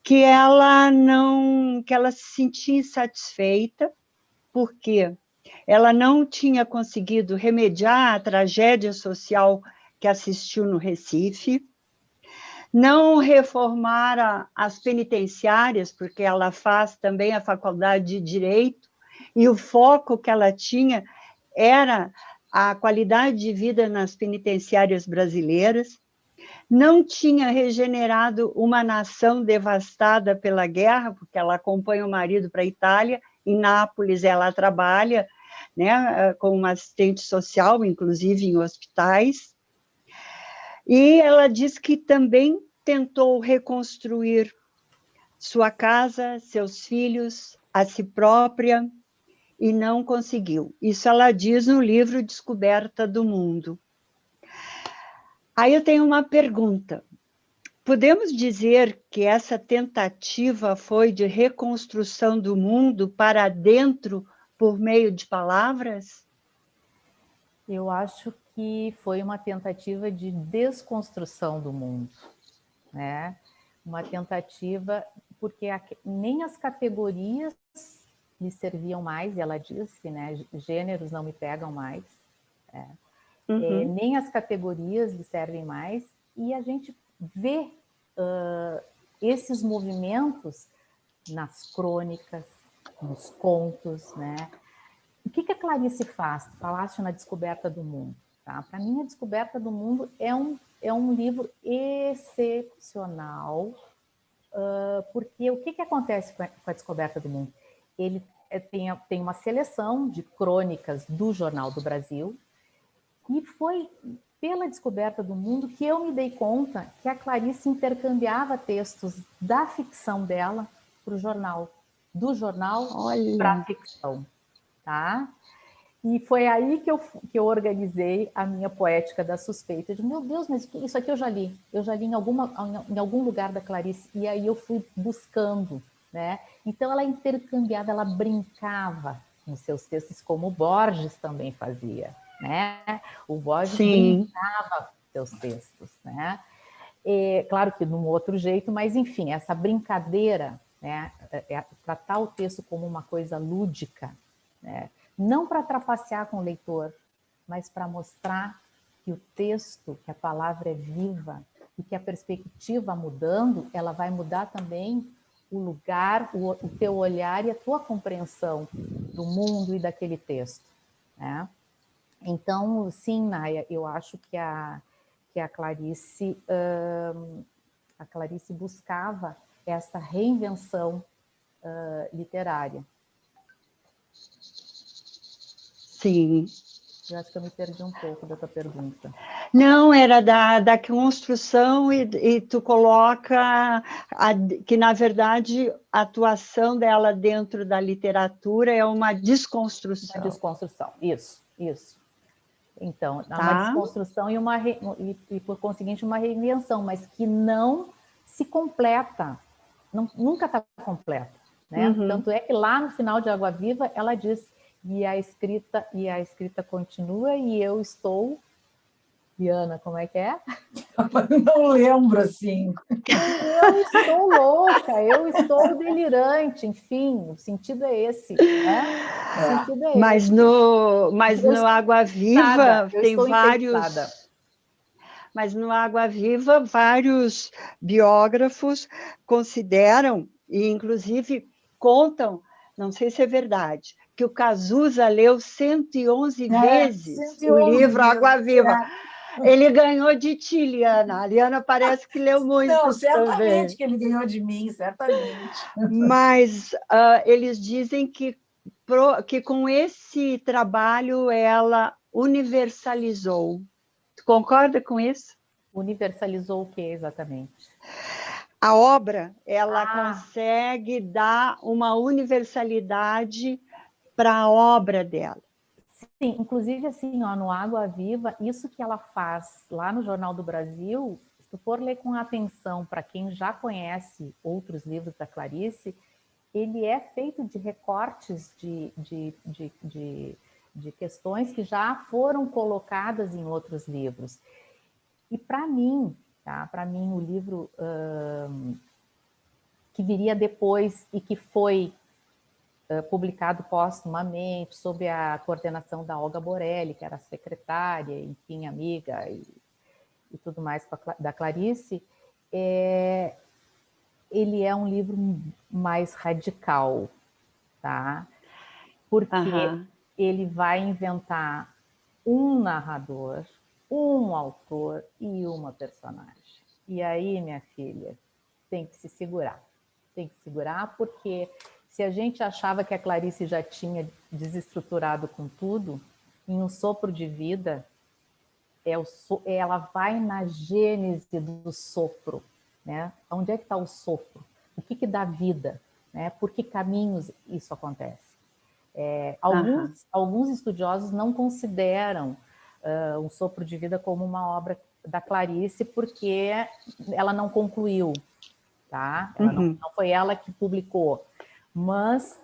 que ela se sentia insatisfeita, porque ela não tinha conseguido remediar a tragédia social que assistiu no Recife, não reformara as penitenciárias, porque ela faz também a faculdade de Direito, e o foco que ela tinha era a qualidade de vida nas penitenciárias brasileiras, não tinha regenerado uma nação devastada pela guerra, porque ela acompanha o marido para a Itália, em Nápoles ela trabalha, né, como assistente social, inclusive em hospitais, e ela diz que também tentou reconstruir sua casa, seus filhos, a si própria, e não conseguiu. Isso ela diz no livro Descoberta do Mundo. Aí eu tenho uma pergunta. Podemos dizer que essa tentativa foi de reconstrução do mundo para dentro por meio de palavras? Eu acho que foi uma tentativa de desconstrução do mundo, né? Uma tentativa, porque nem as categorias me serviam mais, e ela disse, né? Gêneros não me pegam mais, nem as categorias lhe servem mais, e a gente vê esses movimentos nas crônicas, nos contos, né? O que a Clarice faz? Tu falaste na Descoberta do Mundo. Tá? Para mim, a Descoberta do Mundo é um livro excepcional, porque o que acontece com a Descoberta do Mundo? Ele tem uma seleção de crônicas do Jornal do Brasil, e foi pela Descoberta do Mundo que eu me dei conta que a Clarice intercambiava textos da ficção dela para o jornal, do jornal para a ficção. Tá? E foi aí que eu organizei a minha poética da suspeita. Eu digo, meu Deus, mas isso aqui eu já li em algum lugar da Clarice, e aí eu fui buscando, né? Então ela intercambiava, ela brincava nos seus textos, como o Borges também fazia, né? O Borges brincava com seus textos, né? Claro que de um outro jeito, mas enfim, essa brincadeira, né, tratar o texto como uma coisa lúdica, né, não para trapacear com o leitor, mas para mostrar que o texto, que a palavra é viva e que a perspectiva mudando, ela vai mudar também o lugar, o teu olhar e a tua compreensão do mundo e daquele texto, né? Então, sim, Naya, eu acho que a Clarice buscava essa reinvenção literária. Sim. Eu acho que eu me perdi um pouco da tua pergunta. Não, era da construção e tu coloca que, na verdade, a atuação dela dentro da literatura é uma desconstrução. Uma desconstrução, isso. Então, Tá. Uma desconstrução e, por conseguinte, uma reinvenção, mas que não se completa, nunca está completa. Né? Uhum. Tanto é que lá no final de Água Viva, ela diz, e a escrita continua, e eu estou... Diana, como é que é? Não lembro, assim. Eu estou louca, eu estou delirante, enfim, o sentido é esse, né? O sentido é mas esse. No Água Viva tem vários... Mas no Água Viva, vários biógrafos consideram, e inclusive contam, não sei se é verdade, que o Cazuza leu 111 vezes 111 o livro vezes, Água Viva. Ele ganhou de ti, Liana. A Liana parece que leu muito Não, certamente também. que ele ganhou de mim, certamente. Mas eles dizem que com esse trabalho ela universalizou. Tu concorda com isso? Universalizou o que exatamente? A obra, ela consegue dar uma universalidade para a obra dela. Sim, inclusive assim, ó, no Água Viva, isso que ela faz lá no Jornal do Brasil, se tu for ler com atenção para quem já conhece outros livros da Clarice, ele é feito de recortes de questões que já foram colocadas em outros livros. E para mim, tá? Para mim o livro que viria depois e que foi publicado póstumamente, sob a coordenação da Olga Borelli, que era secretária, enfim, amiga e tudo mais da Clarice, ele é um livro mais radical, tá? Porque ele vai inventar um narrador, um autor e uma personagem. E aí, minha filha, tem que se segurar. Tem que segurar, porque se a gente achava que a Clarice já tinha desestruturado com tudo, em Um Sopro de Vida, ela vai na gênese do sopro. Né? Onde é que está o sopro? O que dá vida? Né? Por que caminhos isso acontece? Alguns estudiosos não consideram Um Sopro de Vida como uma obra da Clarice, porque ela não concluiu. Tá? Não foi ela que publicou. Mas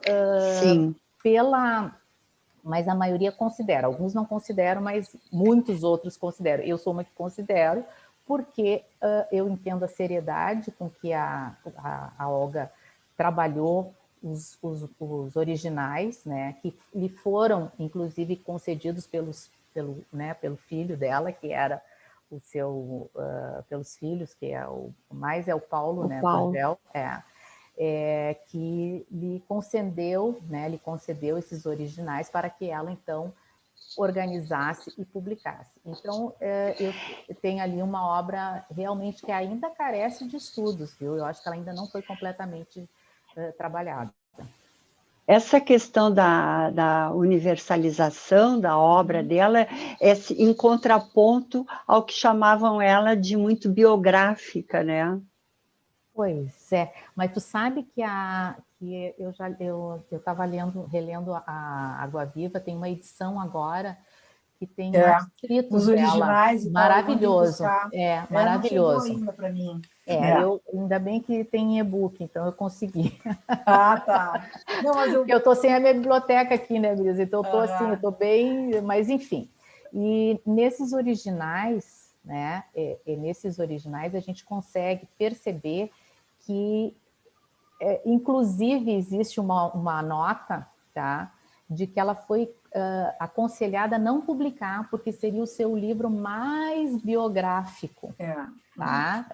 mas a maioria considera, alguns não consideram, mas muitos outros consideram. Eu sou uma que considero, porque eu entendo a seriedade com que a Olga trabalhou os originais, né, que lhe foram, inclusive, concedidos pelo filho dela, que era pelos filhos, que é o Paulo, né, Gurgel, que lhe concedeu esses originais para que ela, então, organizasse e publicasse. Então, eu tenho ali uma obra realmente que ainda carece de estudos, viu? Eu acho que ela ainda não foi completamente trabalhada. Essa questão da universalização da obra dela é em contraponto ao que chamavam ela de muito biográfica, né? Pois é, mas tu sabe que eu estava relendo a Água Viva, tem uma edição agora que tem escritos os originais dela. Maravilhoso. Maravilhoso. Não chegou ainda para mim. Eu ainda bem que tem e-book, então eu consegui. Tá. Não, mas eu estou sem a minha biblioteca aqui, né, Brisa? Então eu estou assim, eu estou bem, mas enfim. E nesses originais, né? E nesses originais a gente consegue perceber que, inclusive, existe uma nota, tá, de que ela foi aconselhada a não publicar, porque seria o seu livro mais biográfico. Tá?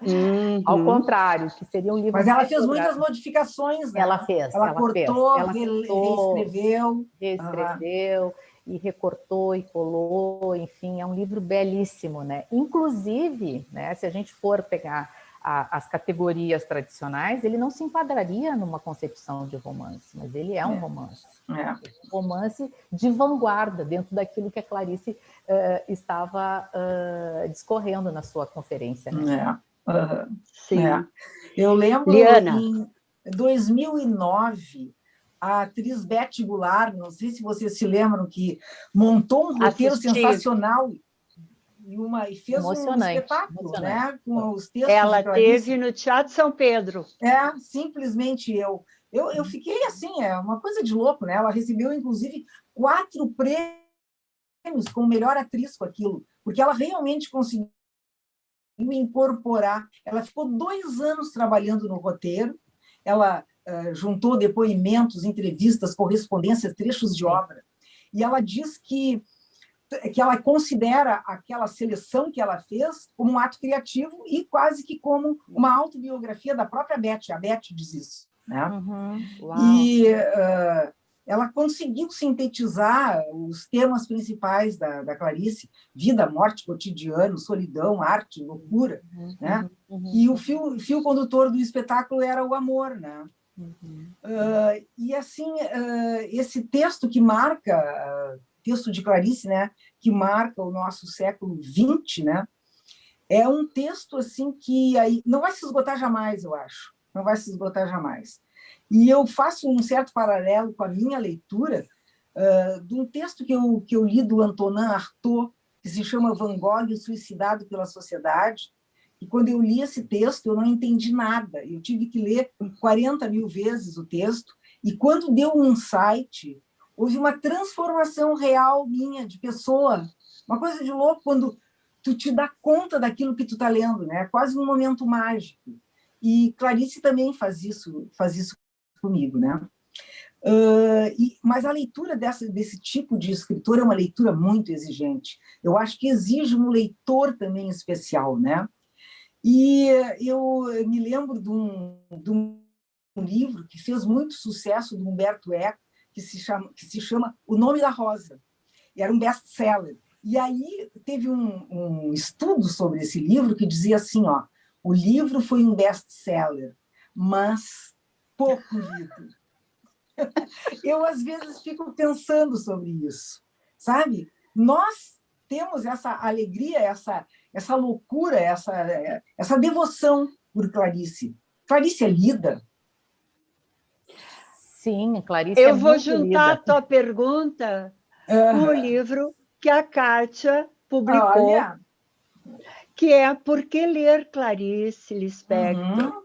Ao contrário, que seria um livro. Mas ela fez muitas modificações, né? Ela fez. Ela cortou, reescreveu. Reescreveu. E recortou e colou, enfim, é um livro belíssimo, né? Inclusive, né, se a gente for pegar as categorias tradicionais, ele não se enquadraria numa concepção de romance, mas ele é um romance. Um romance de vanguarda, dentro daquilo que a Clarice estava discorrendo na sua conferência. Né? Sim. Eu lembro, Liana, em 2009, a atriz Beth Goulart, não sei se vocês se lembram, que montou um roteiro sensacional e fez um espetáculo, né? Com os textos. Ela teve no Teatro São Pedro. Simplesmente eu. Eu fiquei assim, é uma coisa de louco, né? Ela recebeu, inclusive, 4 prêmios como melhor atriz com aquilo, porque ela realmente conseguiu incorporar. Ela ficou 2 anos trabalhando no roteiro, ela juntou depoimentos, entrevistas, correspondências, trechos de obra, e ela diz que ela considera aquela seleção que ela fez como um ato criativo e quase que como uma autobiografia da própria Beth. A Beth diz isso. Né? E ela conseguiu sintetizar os temas principais da Clarice: vida, morte, cotidiano, solidão, arte, loucura. Né? E o fio condutor do espetáculo era o amor. Né? E, assim, esse texto que marca... texto de Clarice, né, que marca o nosso século XX, né, é um texto assim que aí não vai se esgotar jamais, eu acho. Não vai se esgotar jamais. E eu faço um certo paralelo com a minha leitura de um texto que eu li do Antonin Artaud, que se chama Van Gogh, suicidado pela sociedade. E quando eu li esse texto, eu não entendi nada. Eu tive que ler 40 mil vezes o texto. E quando deu um insight, houve uma transformação real minha, de pessoa. Uma coisa de louco, quando tu te dá conta daquilo que tu está lendo, né? Quase um momento mágico. E Clarice também faz isso comigo, né? Mas a leitura desse tipo de escritor é uma leitura muito exigente. Eu acho que exige um leitor também especial, né? E eu me lembro de um livro que fez muito sucesso, do Humberto Eco, que se chama O Nome da Rosa. E era um best-seller. E aí teve um estudo sobre esse livro que dizia assim, o livro foi um best-seller, mas pouco lido. Eu, às vezes, fico pensando sobre isso, sabe? Nós temos essa alegria, essa loucura, essa devoção por Clarice. Clarice é lida? Sim, Clarice eu vou juntar a tua pergunta com o Aham. livro que a Kátia publicou, Olha. que é Por que Ler Clarice Lispector?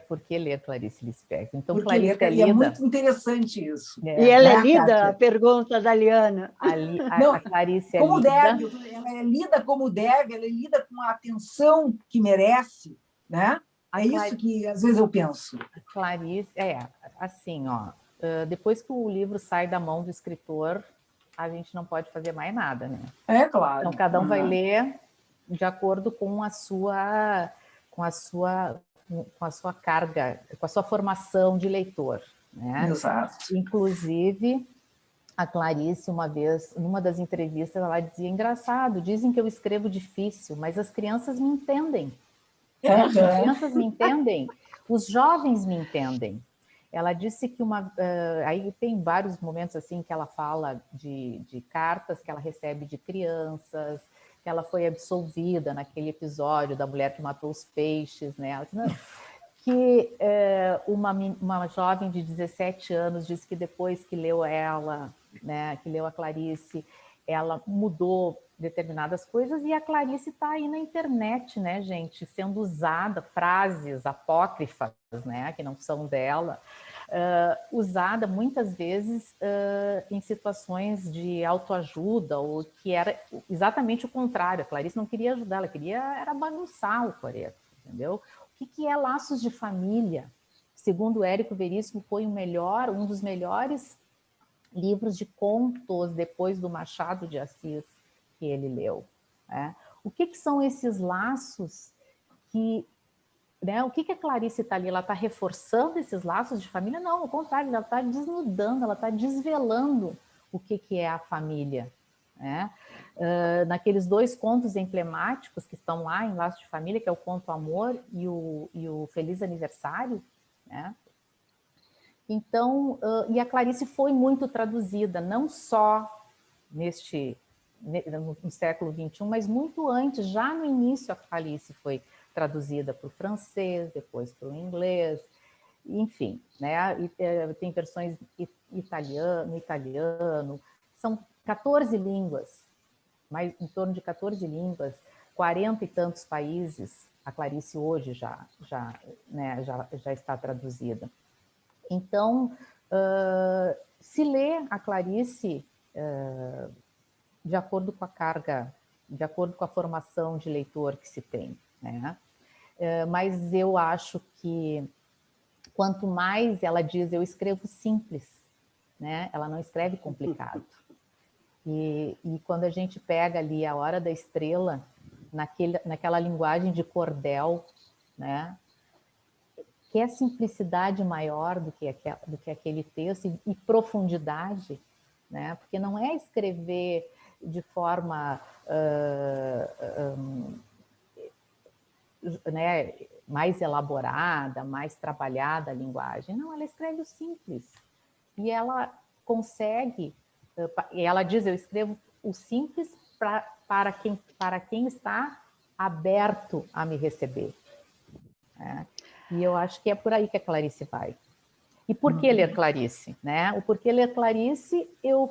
Por que ler Clarice Lispector? Então, Porque Clarice é e é lida. muito interessante isso. E ela é Né, lida, Kátia? a pergunta da Liana. A Clarice é Como lida. deve, ela é lida como deve, ela é lida com a atenção que merece, né? Isso que às vezes eu penso. A Clarice, assim, depois que o livro sai da mão do escritor, a gente não pode fazer mais nada, né? É claro. Então, cada um vai ler de acordo com a sua carga, com a sua formação de leitor, né? Exato. Inclusive, a Clarice, uma vez, numa das entrevistas, ela dizia: engraçado, dizem que eu escrevo difícil, mas as crianças me entendem. As crianças me entendem, os jovens me entendem. Ela disse que aí tem vários momentos assim que ela fala de cartas que ela recebe de crianças, que ela foi absolvida naquele episódio da mulher que matou os peixes, né? Ela disse, que uma jovem de 17 anos disse que depois que leu ela, né, que leu a Clarice, ela mudou determinadas coisas e a Clarice está aí na internet, né, gente, sendo usada, frases apócrifas, né, que não são dela, usada muitas vezes em situações de autoajuda, ou que era exatamente o contrário. A Clarice não queria ajudar, ela queria era bagunçar o coreto, entendeu? O que é Laços de Família? Segundo Érico Veríssimo, foi um dos melhores livros de contos depois do Machado de Assis que ele leu. Né? O que são esses laços que... Né? O que a Clarice está ali? Ela está reforçando esses laços de família? Não, ao contrário, ela está desnudando, ela está desvelando o que é a família. Né? Naqueles 2 contos emblemáticos que estão lá em Laços de Família, que é o Conto Amor e o Feliz Aniversário, né? Então, e a Clarice foi muito traduzida, não só no século XXI, mas muito antes, já no início a Clarice foi traduzida para o francês, depois para o inglês, enfim, né? E, tem versões no italiano, são 14 línguas, em torno de 14 línguas, 40 e tantos países, a Clarice hoje já está traduzida. Então, se lê a Clarice de acordo com a carga, de acordo com a formação de leitor que se tem, né? Mas eu acho que quanto mais ela diz, eu escrevo simples, né? Ela não escreve complicado. E quando a gente pega ali a Hora da Estrela, naquela linguagem de cordel, né? Que é simplicidade maior do que aquele texto e profundidade, né? Porque não é escrever de forma né, mais elaborada, mais trabalhada a linguagem. Não, ela escreve o simples. E ela consegue, e ela diz, eu escrevo o simples para quem está aberto a me receber. Né? E eu acho que é por aí que a Clarice vai. E por que ler Clarice? Né? O porquê ler Clarice, eu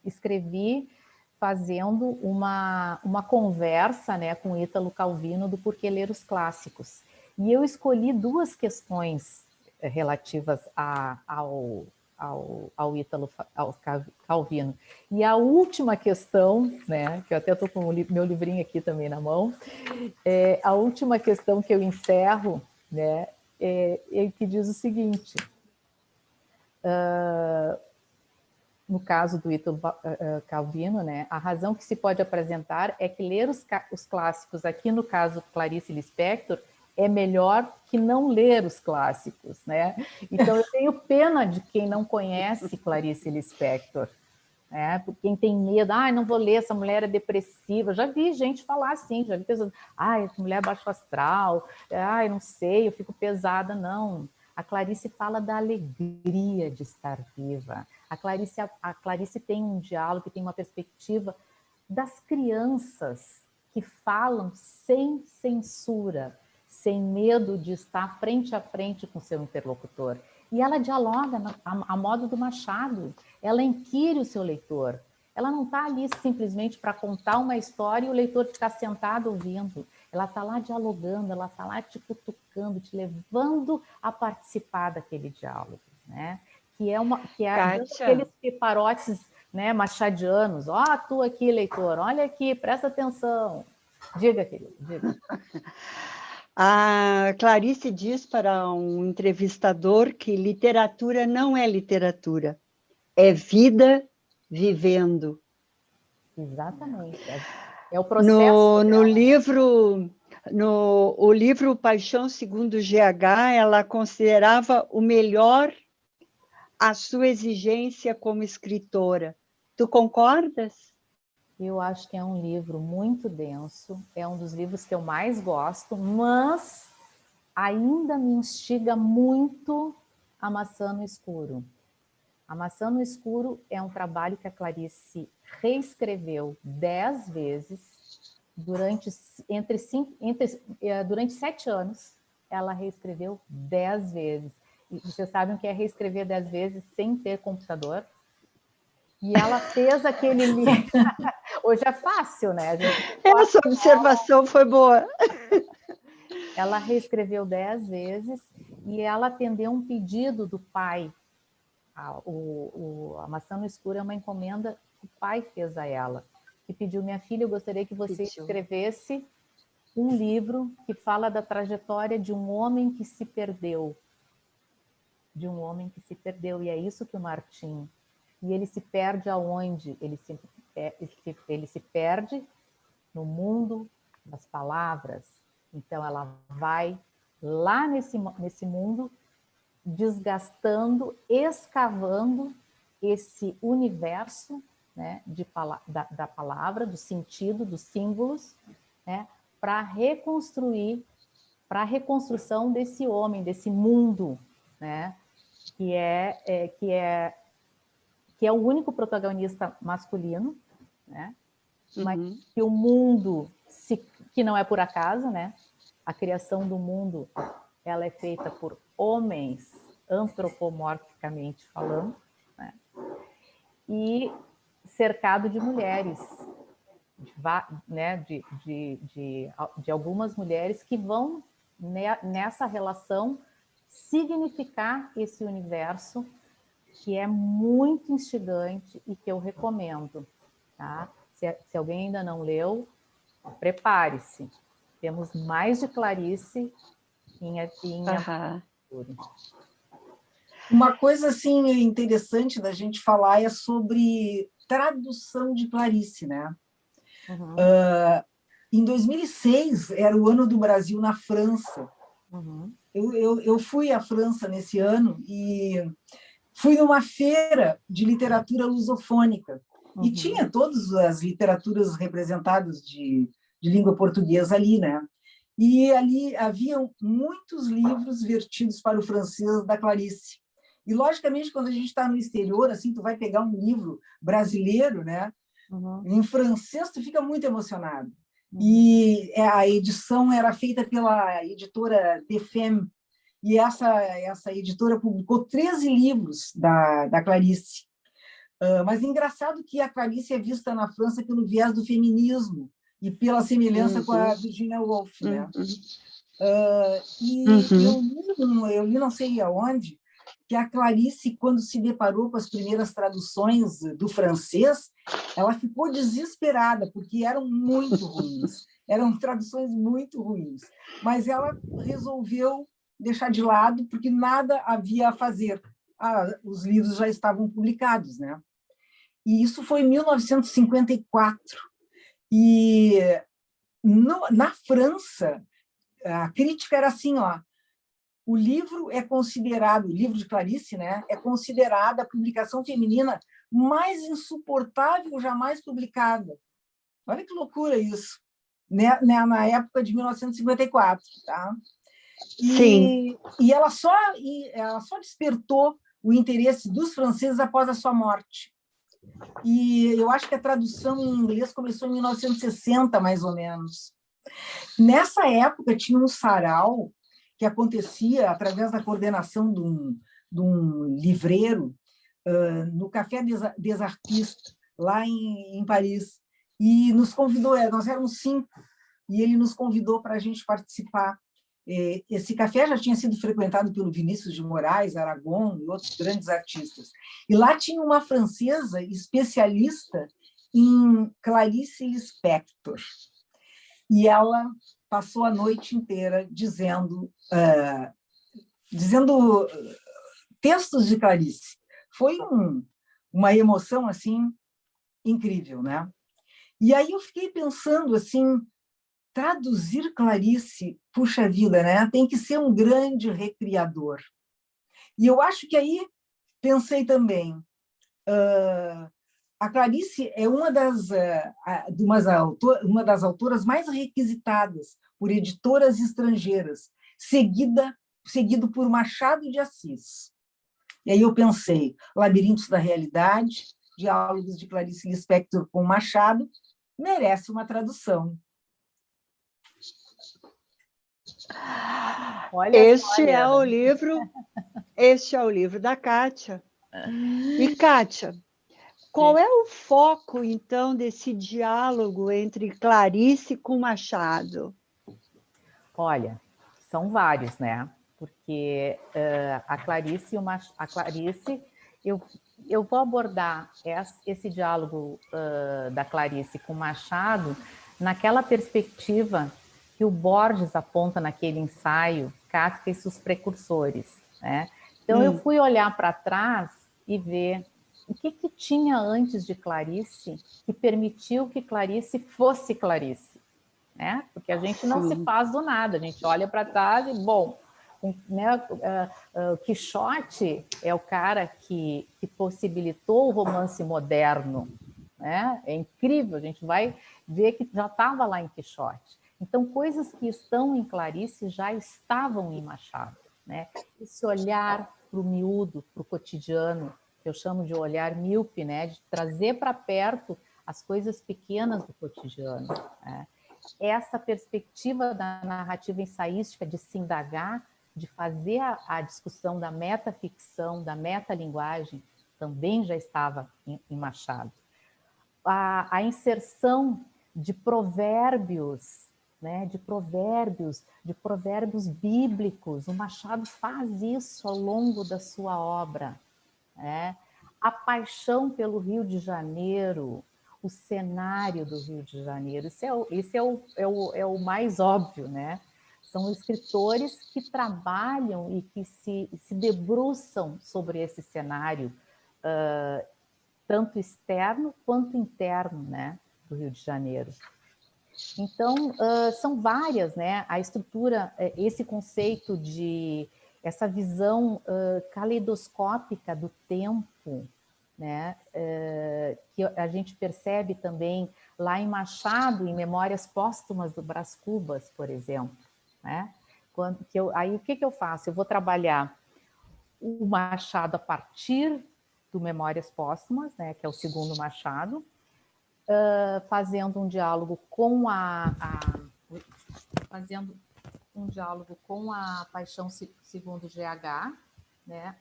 escrevi fazendo uma conversa, né, com Ítalo Calvino do porquê ler os clássicos. E eu escolhi 2 questões relativas ao Ítalo Calvino. E a última questão, né, que eu até estou com o meu livrinho aqui também na mão, a última questão que eu encerro, né, que diz o seguinte, no caso do Ítalo Calvino, né, a razão que se pode apresentar é que ler os clássicos, aqui no caso Clarice Lispector, é melhor que não ler os clássicos, né? Então eu tenho pena de quem não conhece Clarice Lispector, né? Porque quem tem medo, não vou ler, essa mulher é depressiva. Já vi gente falar assim, já vi pessoas, essa mulher é baixo astral, não sei, eu fico pesada. Não, a Clarice fala da alegria de estar viva. A Clarice tem um diálogo, tem uma perspectiva das crianças que falam sem censura, sem medo de estar frente a frente com seu interlocutor. E ela dialoga a modo do Machado, ela inquire o seu leitor. Ela não está ali simplesmente para contar uma história e o leitor ficar sentado ouvindo. Ela está lá dialogando, ela está lá te cutucando, te levando a participar daquele diálogo, né? Que é aqueles piparotes, né, machadianos. Tu aqui, leitor, olha aqui, presta atenção. Diga, querido, diga. A Clarice diz para um entrevistador que literatura não é literatura, é vida vivendo. Exatamente. É o processo. O livro Paixão Segundo GH, ela considerava o melhor a sua exigência como escritora. Tu concordas? Eu acho que é um livro muito denso, é um dos livros que eu mais gosto, mas ainda me instiga muito A Maçã no Escuro. A Maçã no Escuro é um trabalho que a Clarice reescreveu 10 vezes durante 7 anos. Ela reescreveu 10 vezes. E vocês sabem o que é reescrever 10 vezes sem ter computador? E ela fez aquele livro. Hoje é fácil, né? Essa observação foi boa. Ela reescreveu 10 vezes e ela atendeu um pedido do pai. A Maçã no Escuro é uma encomenda que o pai fez a ela, que pediu: minha filha, eu gostaria que você escrevesse um livro que fala da trajetória de um homem que se perdeu. De um homem que se perdeu. E é isso que o Martim... E ele se perde aonde? Ele se perde no mundo das palavras. Então, ela vai lá nesse mundo, desgastando, escavando esse universo, né, da palavra, do sentido, dos símbolos, né, para a reconstrução desse homem, desse mundo, né, que é o único protagonista masculino, né? Mas que o mundo, que não é por acaso, né? A criação do mundo, ela é feita por homens, antropomorficamente falando, né? E cercado de mulheres, né? de algumas mulheres que vão, nessa relação, significar esse universo, que é muito instigante e que eu recomendo. Tá? Se alguém ainda não leu, prepare-se. Temos mais de Clarice em Uma coisa assim interessante da gente falar é sobre tradução de Clarice, né? Em 2006 era o ano do Brasil na França. Eu fui à França nesse ano e fui numa feira de literatura lusofônica e tinha todas as literaturas representadas de língua portuguesa ali, né? E ali haviam muitos livros vertidos para o francês da Clarice. E, logicamente, quando a gente está no exterior, assim, tu vai pegar um livro brasileiro, né? Em francês, tu fica muito emocionado. E a edição era feita pela editora Defem, e essa editora publicou 13 livros da Clarice. Mas é engraçado que a Clarice é vista na França pelo viés do feminismo e pela semelhança com a Virginia Woolf, né? Eu li não sei aonde, que a Clarice, quando se deparou com as primeiras traduções do francês, ela ficou desesperada, porque eram muito ruins, eram traduções muito ruins. Mas ela resolveu deixar de lado, porque nada havia a fazer. Os livros já estavam publicados, né? E isso foi em 1954. E na França, a crítica era assim, ó: o livro o livro de Clarice, né, é considerada a publicação feminina mais insuportável jamais publicada. Olha que loucura isso, né, na época de 1954, tá? E ela só despertou o interesse dos franceses após a sua morte. E eu acho que a tradução em inglês começou em 1960, mais ou menos. Nessa época, tinha um sarau que acontecia através da coordenação de um livreiro no Café des Artistes, lá em Paris. E nos convidou, nós éramos 5, e ele nos convidou para a gente participar. Esse café já tinha sido frequentado pelo Vinícius de Moraes, Aragon e outros grandes artistas. E lá tinha uma francesa especialista em Clarice Lispector. E ela passou a noite inteira dizendo textos de Clarice. Foi uma emoção assim incrível, né? E aí eu fiquei pensando assim, traduzir Clarice, puxa vida, né? Tem que ser um grande recriador. E eu acho que aí pensei também, a Clarice é uma das autoras mais requisitadas por editoras estrangeiras, seguido por Machado de Assis. E aí eu pensei, Labirintos da Realidade, Diálogos de Clarice Lispector com Machado, merece uma tradução. Este é o livro da Kátia. E, Kátia, qual é o foco, então, desse diálogo entre Clarice com Machado? Olha, são vários, né? Porque a Clarice, eu vou abordar esse diálogo da Clarice com Machado naquela perspectiva que o Borges aponta naquele ensaio, Kafka e seus precursores, né? Então, eu fui olhar para trás e ver o que tinha antes de Clarice que permitiu que Clarice fosse Clarice, né? Porque a gente não se faz do nada, a gente olha para trás e, bom, né, o Quixote é o cara que possibilitou o romance moderno, né? É incrível, a gente vai ver que já estava lá em Quixote. Então, coisas que estão em Clarice já estavam em Machado, né? Esse olhar para o miúdo, para o cotidiano, que eu chamo de olhar míope, né? De trazer para perto as coisas pequenas do cotidiano, né? Essa perspectiva da narrativa ensaística de se indagar, de fazer a discussão da metaficção, da metalinguagem, também já estava em Machado. A inserção de provérbios, né, de provérbios bíblicos, o Machado faz isso ao longo da sua obra, né? A paixão pelo Rio de Janeiro, o cenário do Rio de Janeiro, esse é o mais óbvio, né? São escritores que trabalham e que se debruçam sobre esse cenário, tanto externo quanto interno, né, do Rio de Janeiro. Então, são várias, né? A estrutura, esse conceito de essa visão caleidoscópica do tempo, né? Que a gente percebe também lá em Machado, em Memórias Póstumas do Brás Cubas, por exemplo, né? Aí o que eu faço? Eu vou trabalhar o Machado a partir do Memórias Póstumas, né? Que é o segundo Machado, fazendo um diálogo com a Paixão segundo GH, né?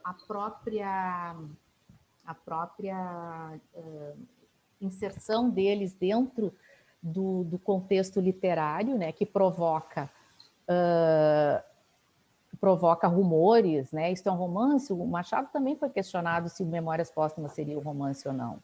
A própria inserção deles dentro do contexto literário, né? Que provoca rumores, né? Isto é um romance. O Machado também foi questionado se o Memórias Póstumas seria um romance ou não.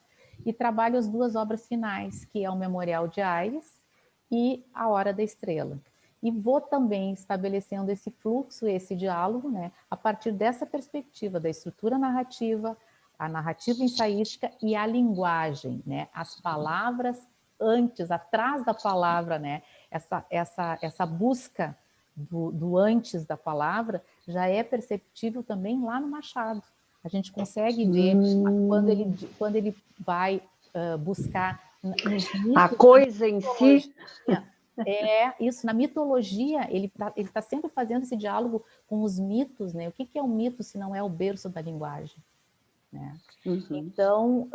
E trabalha as duas obras finais, que é o Memorial de Aires e A Hora da Estrela. E vou também estabelecendo esse fluxo, esse diálogo, né, a partir dessa perspectiva da estrutura narrativa, a narrativa ensaística e a linguagem, né, as palavras antes, atrás da palavra, né, essa busca do antes da palavra já é perceptível também lá no Machado. A gente consegue ver quando ele vai buscar nos mitos, a coisa em si. Isso, na mitologia, ele tá sempre fazendo esse diálogo com os mitos, né? O que é um mito se não é o berço da linguagem? Né? Então,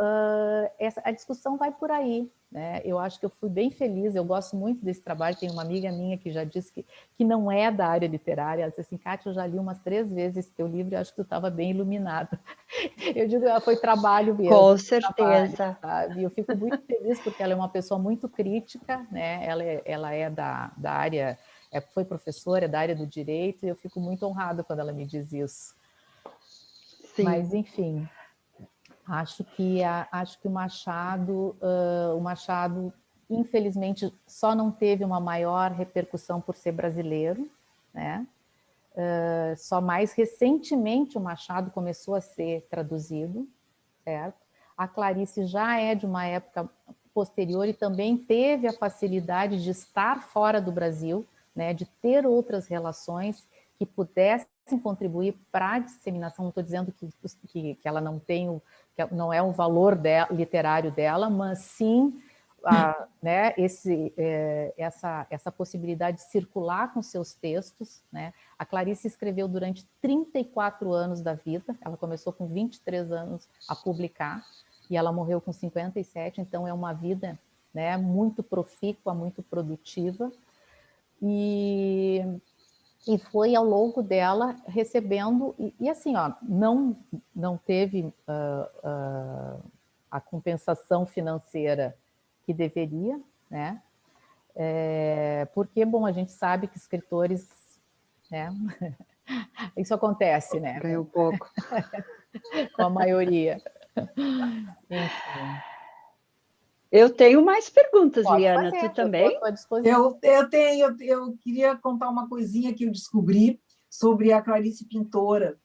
a discussão vai por aí, né? Eu acho que eu fui bem feliz, eu gosto muito desse trabalho. Tem uma amiga minha que já disse que não é da área literária. Ela disse assim: Kátia, eu já li umas 3 vezes esse teu livro e acho que tu estava bem iluminada. Eu digo, foi trabalho mesmo. Com certeza. Trabalho, sabe? Eu fico muito feliz porque ela é uma pessoa muito crítica, né? Ela é da área, foi professora da área do direito, e eu fico muito honrada quando ela me diz isso. Sim. Mas, enfim... Acho que o Machado, infelizmente, só não teve uma maior repercussão por ser brasileiro, né? Só mais recentemente o Machado começou a ser traduzido, certo? A Clarice já é de uma época posterior e também teve a facilidade de estar fora do Brasil, né? De ter outras relações que pudessem contribuir para a disseminação. Não estou dizendo que ela não tem que não é um valor literário dela, mas sim né, essa possibilidade de circular com seus textos, né? A Clarice escreveu durante 34 anos da vida, ela começou com 23 anos a publicar, e ela morreu com 57, então é uma vida, né, muito profícua, muito produtiva, e foi ao longo dela recebendo, e assim, ó, não teve a compensação financeira que deveria, né? Porque, bom, a gente sabe que escritores, né? Isso acontece, né? Ganhou pouco. Com a maioria. Enfim. Eu tenho mais perguntas, Pode Liana, fazer, tu também? eu estou à disposição. Eu queria contar uma coisinha que eu descobri sobre a Clarice Pintora,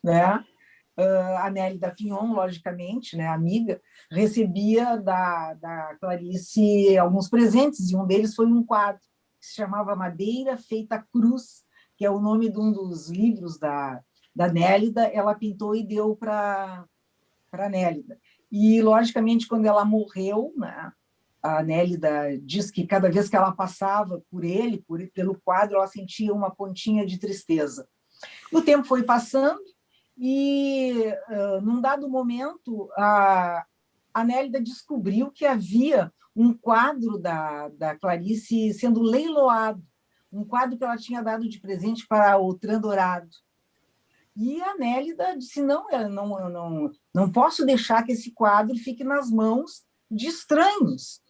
né? A Nélida Pinhon, logicamente, né, amiga, recebia da Clarice alguns presentes, e um deles foi um quadro que se chamava Madeira Feita Cruz, que é o nome de um dos livros da Nélida. Ela pintou e deu para a Nélida. E, logicamente, quando ela morreu, né, a Nélida diz que cada vez que ela passava por ele, pelo quadro, ela sentia uma pontinha de tristeza. O tempo foi passando e, num dado momento, a Nélida descobriu que havia um quadro da Clarice sendo leiloado, um quadro que ela tinha dado de presente para o Trã Dourado. E a Nélida disse, não posso deixar que esse quadro fique nas mãos de estranhos.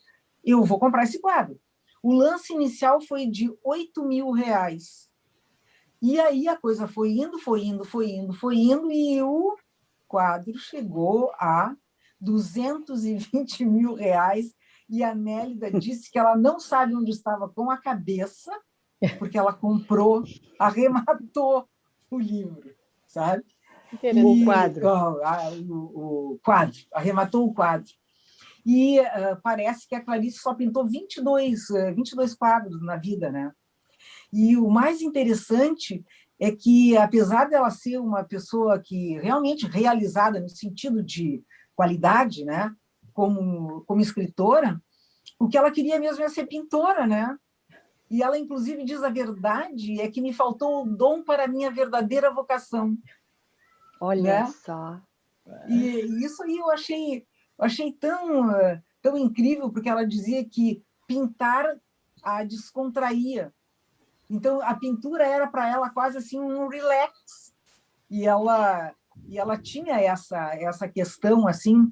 Eu vou comprar esse quadro. O lance inicial foi de R$ 8.000. E aí a coisa foi indo, e o quadro chegou a R$ 220.000. E a Nélida disse que ela não sabe onde estava com a cabeça, porque ela comprou, arrematou o livro, sabe? O quadro. O quadro, arrematou o quadro. E parece que a Clarice só pintou 22 quadros na vida, né? E o mais interessante é que, apesar dela ser uma pessoa que realmente realizada no sentido de qualidade, né, como escritora, o que ela queria mesmo é ser pintora, né? E ela, inclusive, diz: a verdade é que me faltou o dom para a minha verdadeira vocação. Olha, né? Só. E isso aí eu achei tão incrível, porque ela dizia que pintar a descontraía. Então, a pintura era para ela quase assim um relax. E ela tinha essa questão assim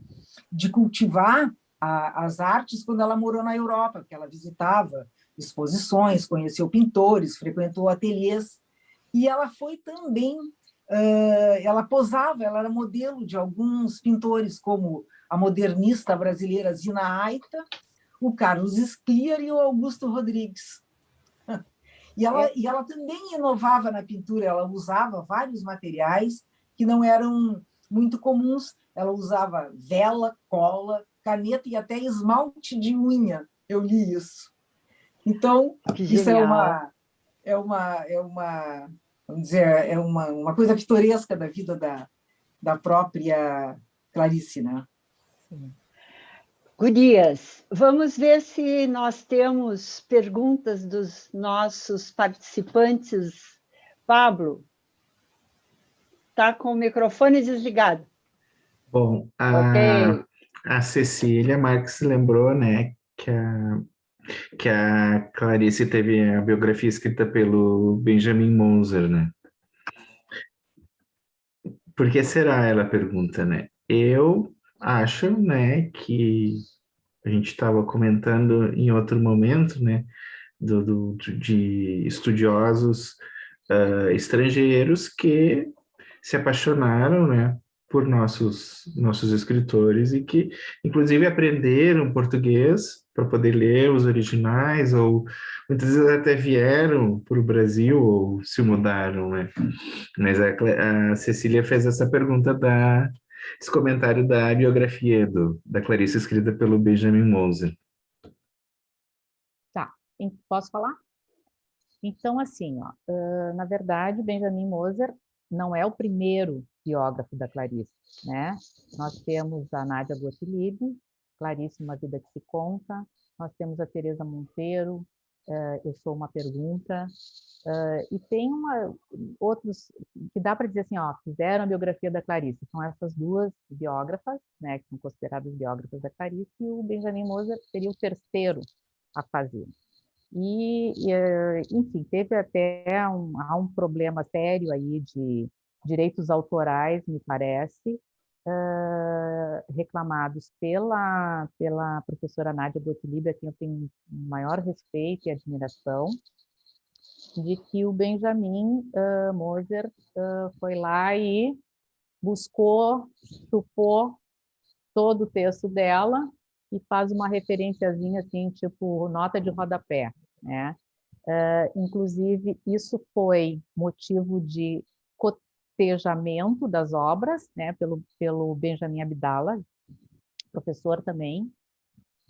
de cultivar as artes quando ela morou na Europa, porque ela visitava exposições, conheceu pintores, frequentou ateliês. E ela foi também, ela posava, ela era modelo de alguns pintores, como a modernista brasileira Zina Aita, o Carlos Scliar e o Augusto Rodrigues. E ela também inovava na pintura, ela usava vários materiais que não eram muito comuns. Ela usava vela, cola, caneta e até esmalte de unha. Eu li isso. Então, Que isso genial. vamos dizer, é uma coisa pitoresca da vida da própria Clarice, né? Sim. Gurias, vamos ver se nós temos perguntas dos nossos participantes. Pablo, está com o microfone desligado. Bom, Ok. a Cecília Marques lembrou, né, que a Clarice teve a biografia escrita pelo Benjamin Moser, né? Por que será, ela pergunta, né? Eu acho, né, que a gente estava comentando em outro momento, né, de estudiosos estrangeiros que se apaixonaram, né, por nossos escritores e que, inclusive, aprenderam português para poder ler os originais, ou muitas vezes até vieram para o Brasil ou se mudaram, né? Mas a Cecília fez essa pergunta esse comentário da biografia da Clarice escrita pelo Benjamin Moser. Tá, posso falar? Então, assim, ó, na verdade, Benjamin Moser não é o primeiro biógrafo da Clarice, né? Nós temos a Nádia Gottlieb, Clarice, Uma Vida que se Conta, nós temos a Teresa Monteiro, Eu Sou uma Pergunta, e tem outros que dá para dizer assim, ó, fizeram a biografia da Clarice, são essas duas biógrafas, né, que são consideradas biógrafas da Clarice, e o Benjamin Moser seria o terceiro a fazer. Enfim, teve até há um problema sério aí de direitos autorais, me parece, reclamados pela professora Nádia Gottlieb, a quem eu tenho um maior respeito e admiração, de que o Benjamin Moser foi lá e buscou, chupou todo o texto dela e faz uma referenciazinha assim, tipo nota de rodapé, né? Inclusive, isso foi motivo de cotejamento das obras, né, pelo Benjamin Abdallah, professor também,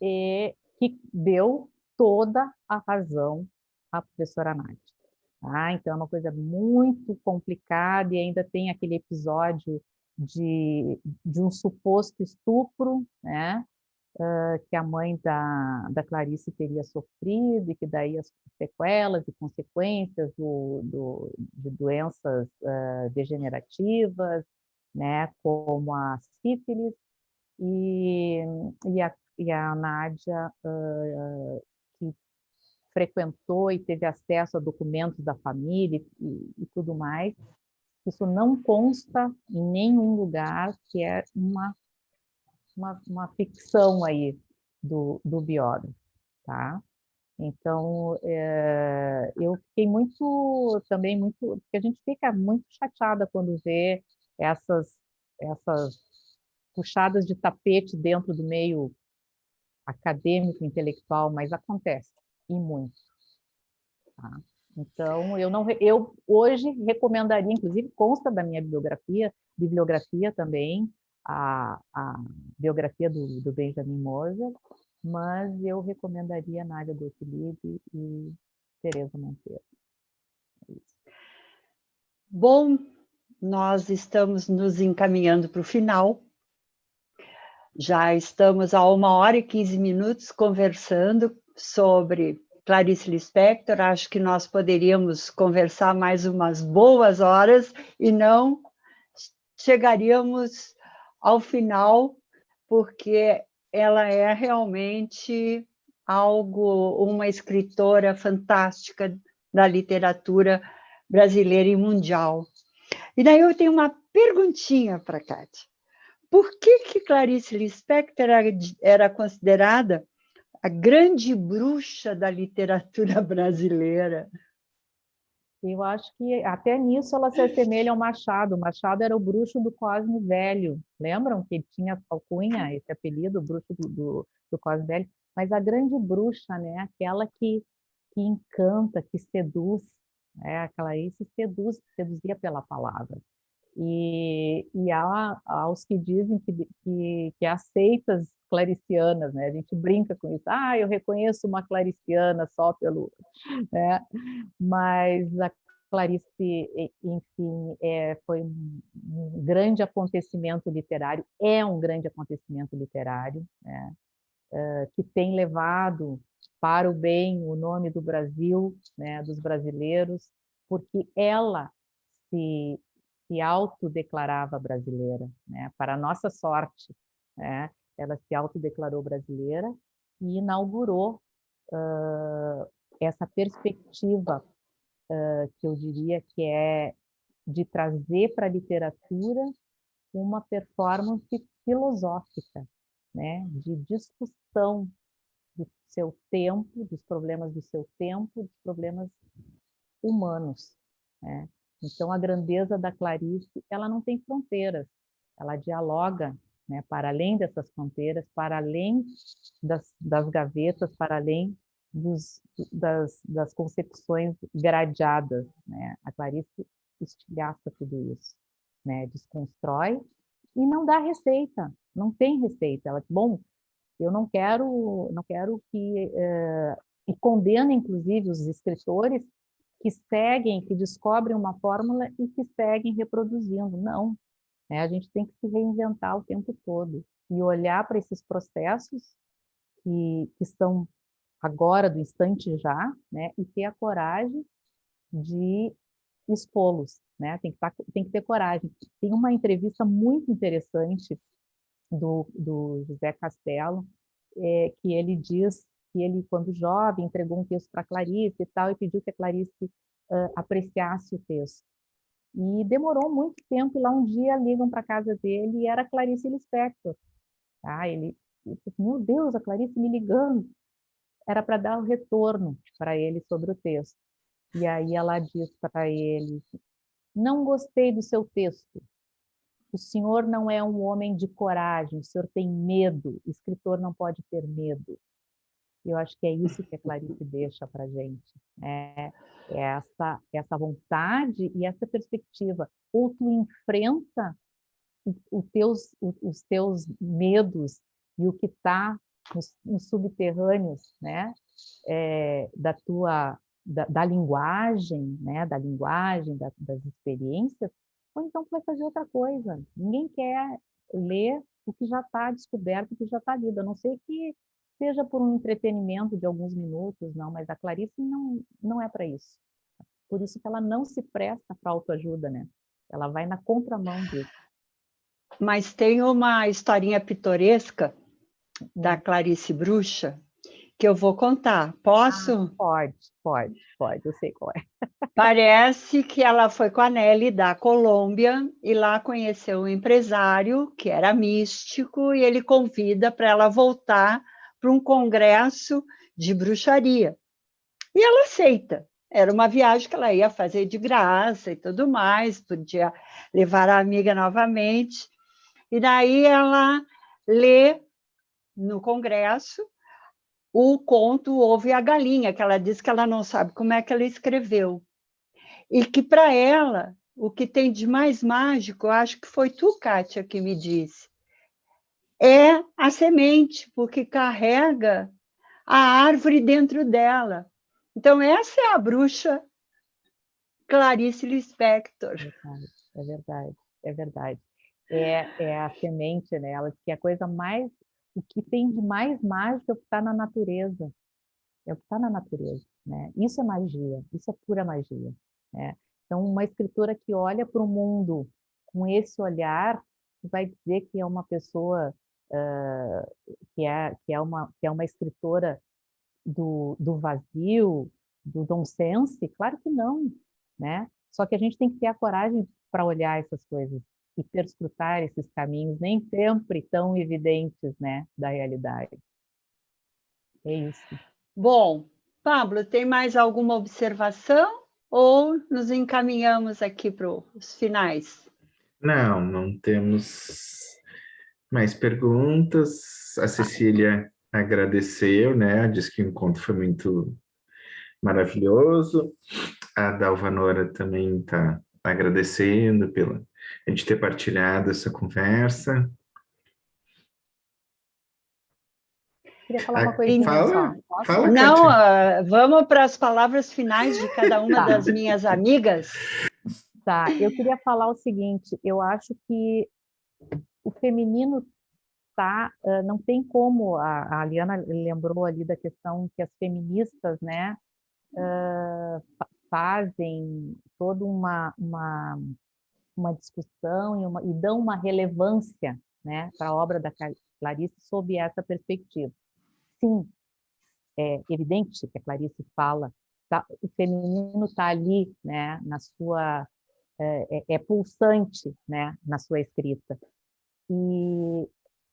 e que deu toda a razão à professora Nádia. Então, é uma coisa muito complicada, e ainda tem aquele episódio de um suposto estupro, né? Que a mãe da Clarice teria sofrido, e que daí as sequelas e consequências de doenças degenerativas, né, como a sífilis, e, e a Nádia, que frequentou e teve acesso a documentos da família e tudo mais, isso não consta em nenhum lugar, que é uma ficção aí do biógrafo, tá? Então, eu fiquei também muito, porque a gente fica muito chateada quando vê essas puxadas de tapete dentro do meio acadêmico, intelectual, mas acontece, e muito, tá? Então, eu hoje recomendaria, inclusive consta da minha bibliografia também, a biografia do Benjamin Moser, mas eu recomendaria Nádia Gottlieb e Teresa Monteiro. Bom, nós estamos nos encaminhando para o final. Já estamos a 1h e 15 minutos conversando sobre Clarice Lispector. Acho que nós poderíamos conversar mais umas boas horas e não chegaríamos ao final, porque ela é realmente uma escritora fantástica da literatura brasileira e mundial. E daí eu tenho uma perguntinha para a Kátia. Por que Clarice Lispector era considerada a grande bruxa da literatura brasileira? Eu acho que até nisso ela se assemelha ao Machado. O Machado era o bruxo do Cosme Velho. Lembram que ele tinha alcunha, esse apelido, o bruxo do Cosme Velho? Mas a grande bruxa, né? Aquela que encanta, que seduz, né? Aquela aí seduzia pela palavra. E há os que dizem que há seitas claricianas, né? A gente brinca com isso. Eu reconheço uma clariciana só pelo... Né? Mas a Clarice, enfim, foi um grande acontecimento literário, é um grande acontecimento literário, né? Que tem levado para o bem o nome do Brasil, né? Dos brasileiros, porque ela se autodeclarava brasileira, né? Para a nossa sorte, né? Ela se autodeclarou brasileira e inaugurou essa perspectiva, que eu diria que é de trazer para a literatura uma performance filosófica, né? De discussão do seu tempo, dos problemas do seu tempo, dos problemas humanos, né? Então, a grandeza da Clarice, ela não tem fronteiras, ela dialoga, né, para além dessas fronteiras, para além das gavetas, para além das concepções gradeadas, né? A Clarice estilhaça tudo isso, né? Desconstrói e não dá receita, não tem receita. Ela, bom, eu não quero que... e condena, inclusive, os escritores que seguem, que descobrem uma fórmula e que seguem reproduzindo. Não, né? A gente tem que se reinventar o tempo todo e olhar para esses processos que são agora, do instante já, né? E ter a coragem de expô-los, né? Tem que ter coragem. Tem uma entrevista muito interessante do José Castelo, que ele diz que ele, quando jovem, entregou um texto para Clarice e tal, e pediu que a Clarice apreciasse o texto. E demorou muito tempo, e lá um dia ligam para a casa dele e era Clarice Lispector. Tá? Ele disse, meu Deus, a Clarice me ligando. Era para dar o retorno para ele sobre o texto. E aí ela diz para ele, não gostei do seu texto. O senhor não é um homem de coragem, o senhor tem medo. O escritor não pode ter medo. Eu acho que é isso que a Clarice deixa para a gente. É essa vontade e essa perspectiva. Ou tu enfrenta os teus medos e o que está nos subterrâneos, né? Da linguagem, né? Da linguagem, das experiências, ou então tu vai fazer outra coisa. Ninguém quer ler o que já está descoberto, o que já está lido, a não ser que seja por um entretenimento de alguns minutos, não, mas a Clarice não é para isso. Por isso que ela não se presta para autoajuda, né? Ela vai na contramão disso. Mas tem uma historinha pitoresca da Clarice Bruxa que eu vou contar. Posso? Pode, eu sei qual é. Parece que ela foi com a Nelly da Colômbia e lá conheceu um empresário que era místico e ele convida para ela voltar para um congresso de bruxaria. E ela aceita. Era uma viagem que ela ia fazer de graça e tudo mais, podia levar a amiga novamente. E daí ela lê no congresso o conto O Ovo e a Galinha, que ela diz que ela não sabe como é que ela escreveu. E que, para ela, o que tem de mais mágico, eu acho que foi tu, Kátia, que me disse, é a semente, porque carrega a árvore dentro dela. Então, essa é a bruxa Clarice Lispector. É verdade, é verdade. É a semente, né? Ela diz que a coisa mais, o que tem de mais mágico é o que está na natureza. É o que está na natureza, né? Isso é magia, isso é pura magia, né? Então, uma escritora que olha para o mundo com esse olhar vai dizer que é uma pessoa que é uma escritora do vazio, do nonsense? Claro que não, né? Só que a gente tem que ter a coragem para olhar essas coisas e perscrutar esses caminhos, nem sempre tão evidentes, né, da realidade. É isso. Bom, Pablo, tem mais alguma observação ou nos encaminhamos aqui para os finais? Não temos mais perguntas. A Cecília agradeceu, né? Disse que o encontro foi muito maravilhoso. A Dalvanora também está agradecendo pela a gente ter partilhado essa conversa. Queria falar uma coisinha só. Fala, Não, Kátia. vamos para as palavras finais de cada uma Tá. das minhas amigas. Tá, eu queria falar o seguinte, eu acho que o feminino não tem como, a Liana lembrou ali da questão que as feministas, né, fazem toda uma discussão e dão uma relevância, né, para a obra da Clarice sob essa perspectiva. Sim, é evidente que a Clarice fala, o feminino está ali, né, na sua pulsante, né, na sua escrita.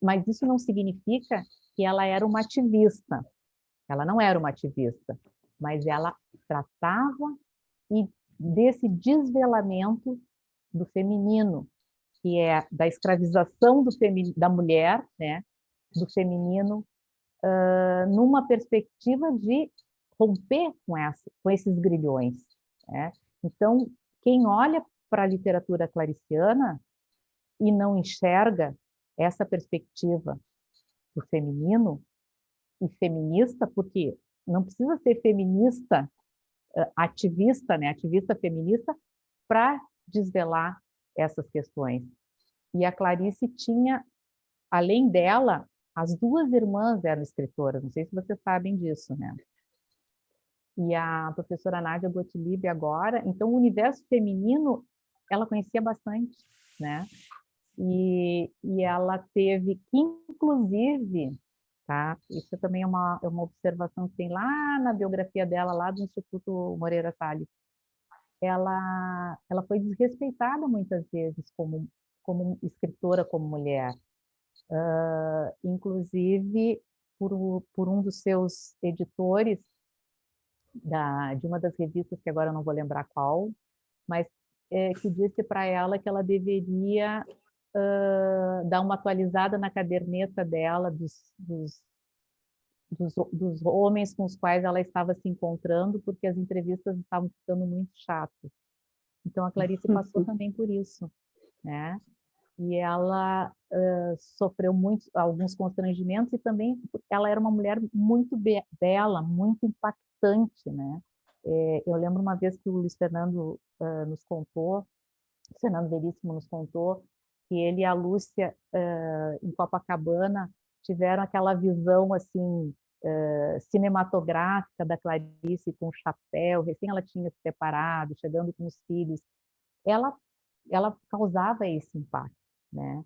Mas isso não significa que ela era uma ativista. Ela não era uma ativista, mas ela tratava desse desvelamento do feminino, que é da escravização da mulher, né, do feminino, numa perspectiva de romper com esses grilhões, né? Então, quem olha para a literatura clariciana e não enxerga essa perspectiva do feminino e feminista, porque não precisa ser feminista ativista, né? Ativista feminista, para desvelar essas questões. E a Clarice tinha, além dela, as duas irmãs eram escritoras, não sei se vocês sabem disso, né? E a professora Nádia Gottlieb agora, então o universo feminino ela conhecia bastante, né? E ela teve que, inclusive, tá? Isso também é uma observação que tem lá na biografia dela, lá do Instituto Moreira Salles. ela foi desrespeitada muitas vezes como escritora, como mulher. Inclusive por um dos seus editores de uma das revistas, que agora eu não vou lembrar qual, mas que disse para ela que ela deveria dar uma atualizada na caderneta dela dos homens com os quais ela estava se encontrando, porque as entrevistas estavam ficando muito chatas. Então, a Clarice passou também por isso, né? E ela sofreu alguns constrangimentos, e também ela era uma mulher muito bela, muito impactante, né? Eu lembro uma vez que o Luiz Fernando nos contou, o Fernando Veríssimo nos contou, que ele e a Lúcia, em Copacabana, tiveram aquela visão assim cinematográfica da Clarice com o chapéu, recém ela tinha se separado, chegando com os filhos. Ela causava esse impacto, né?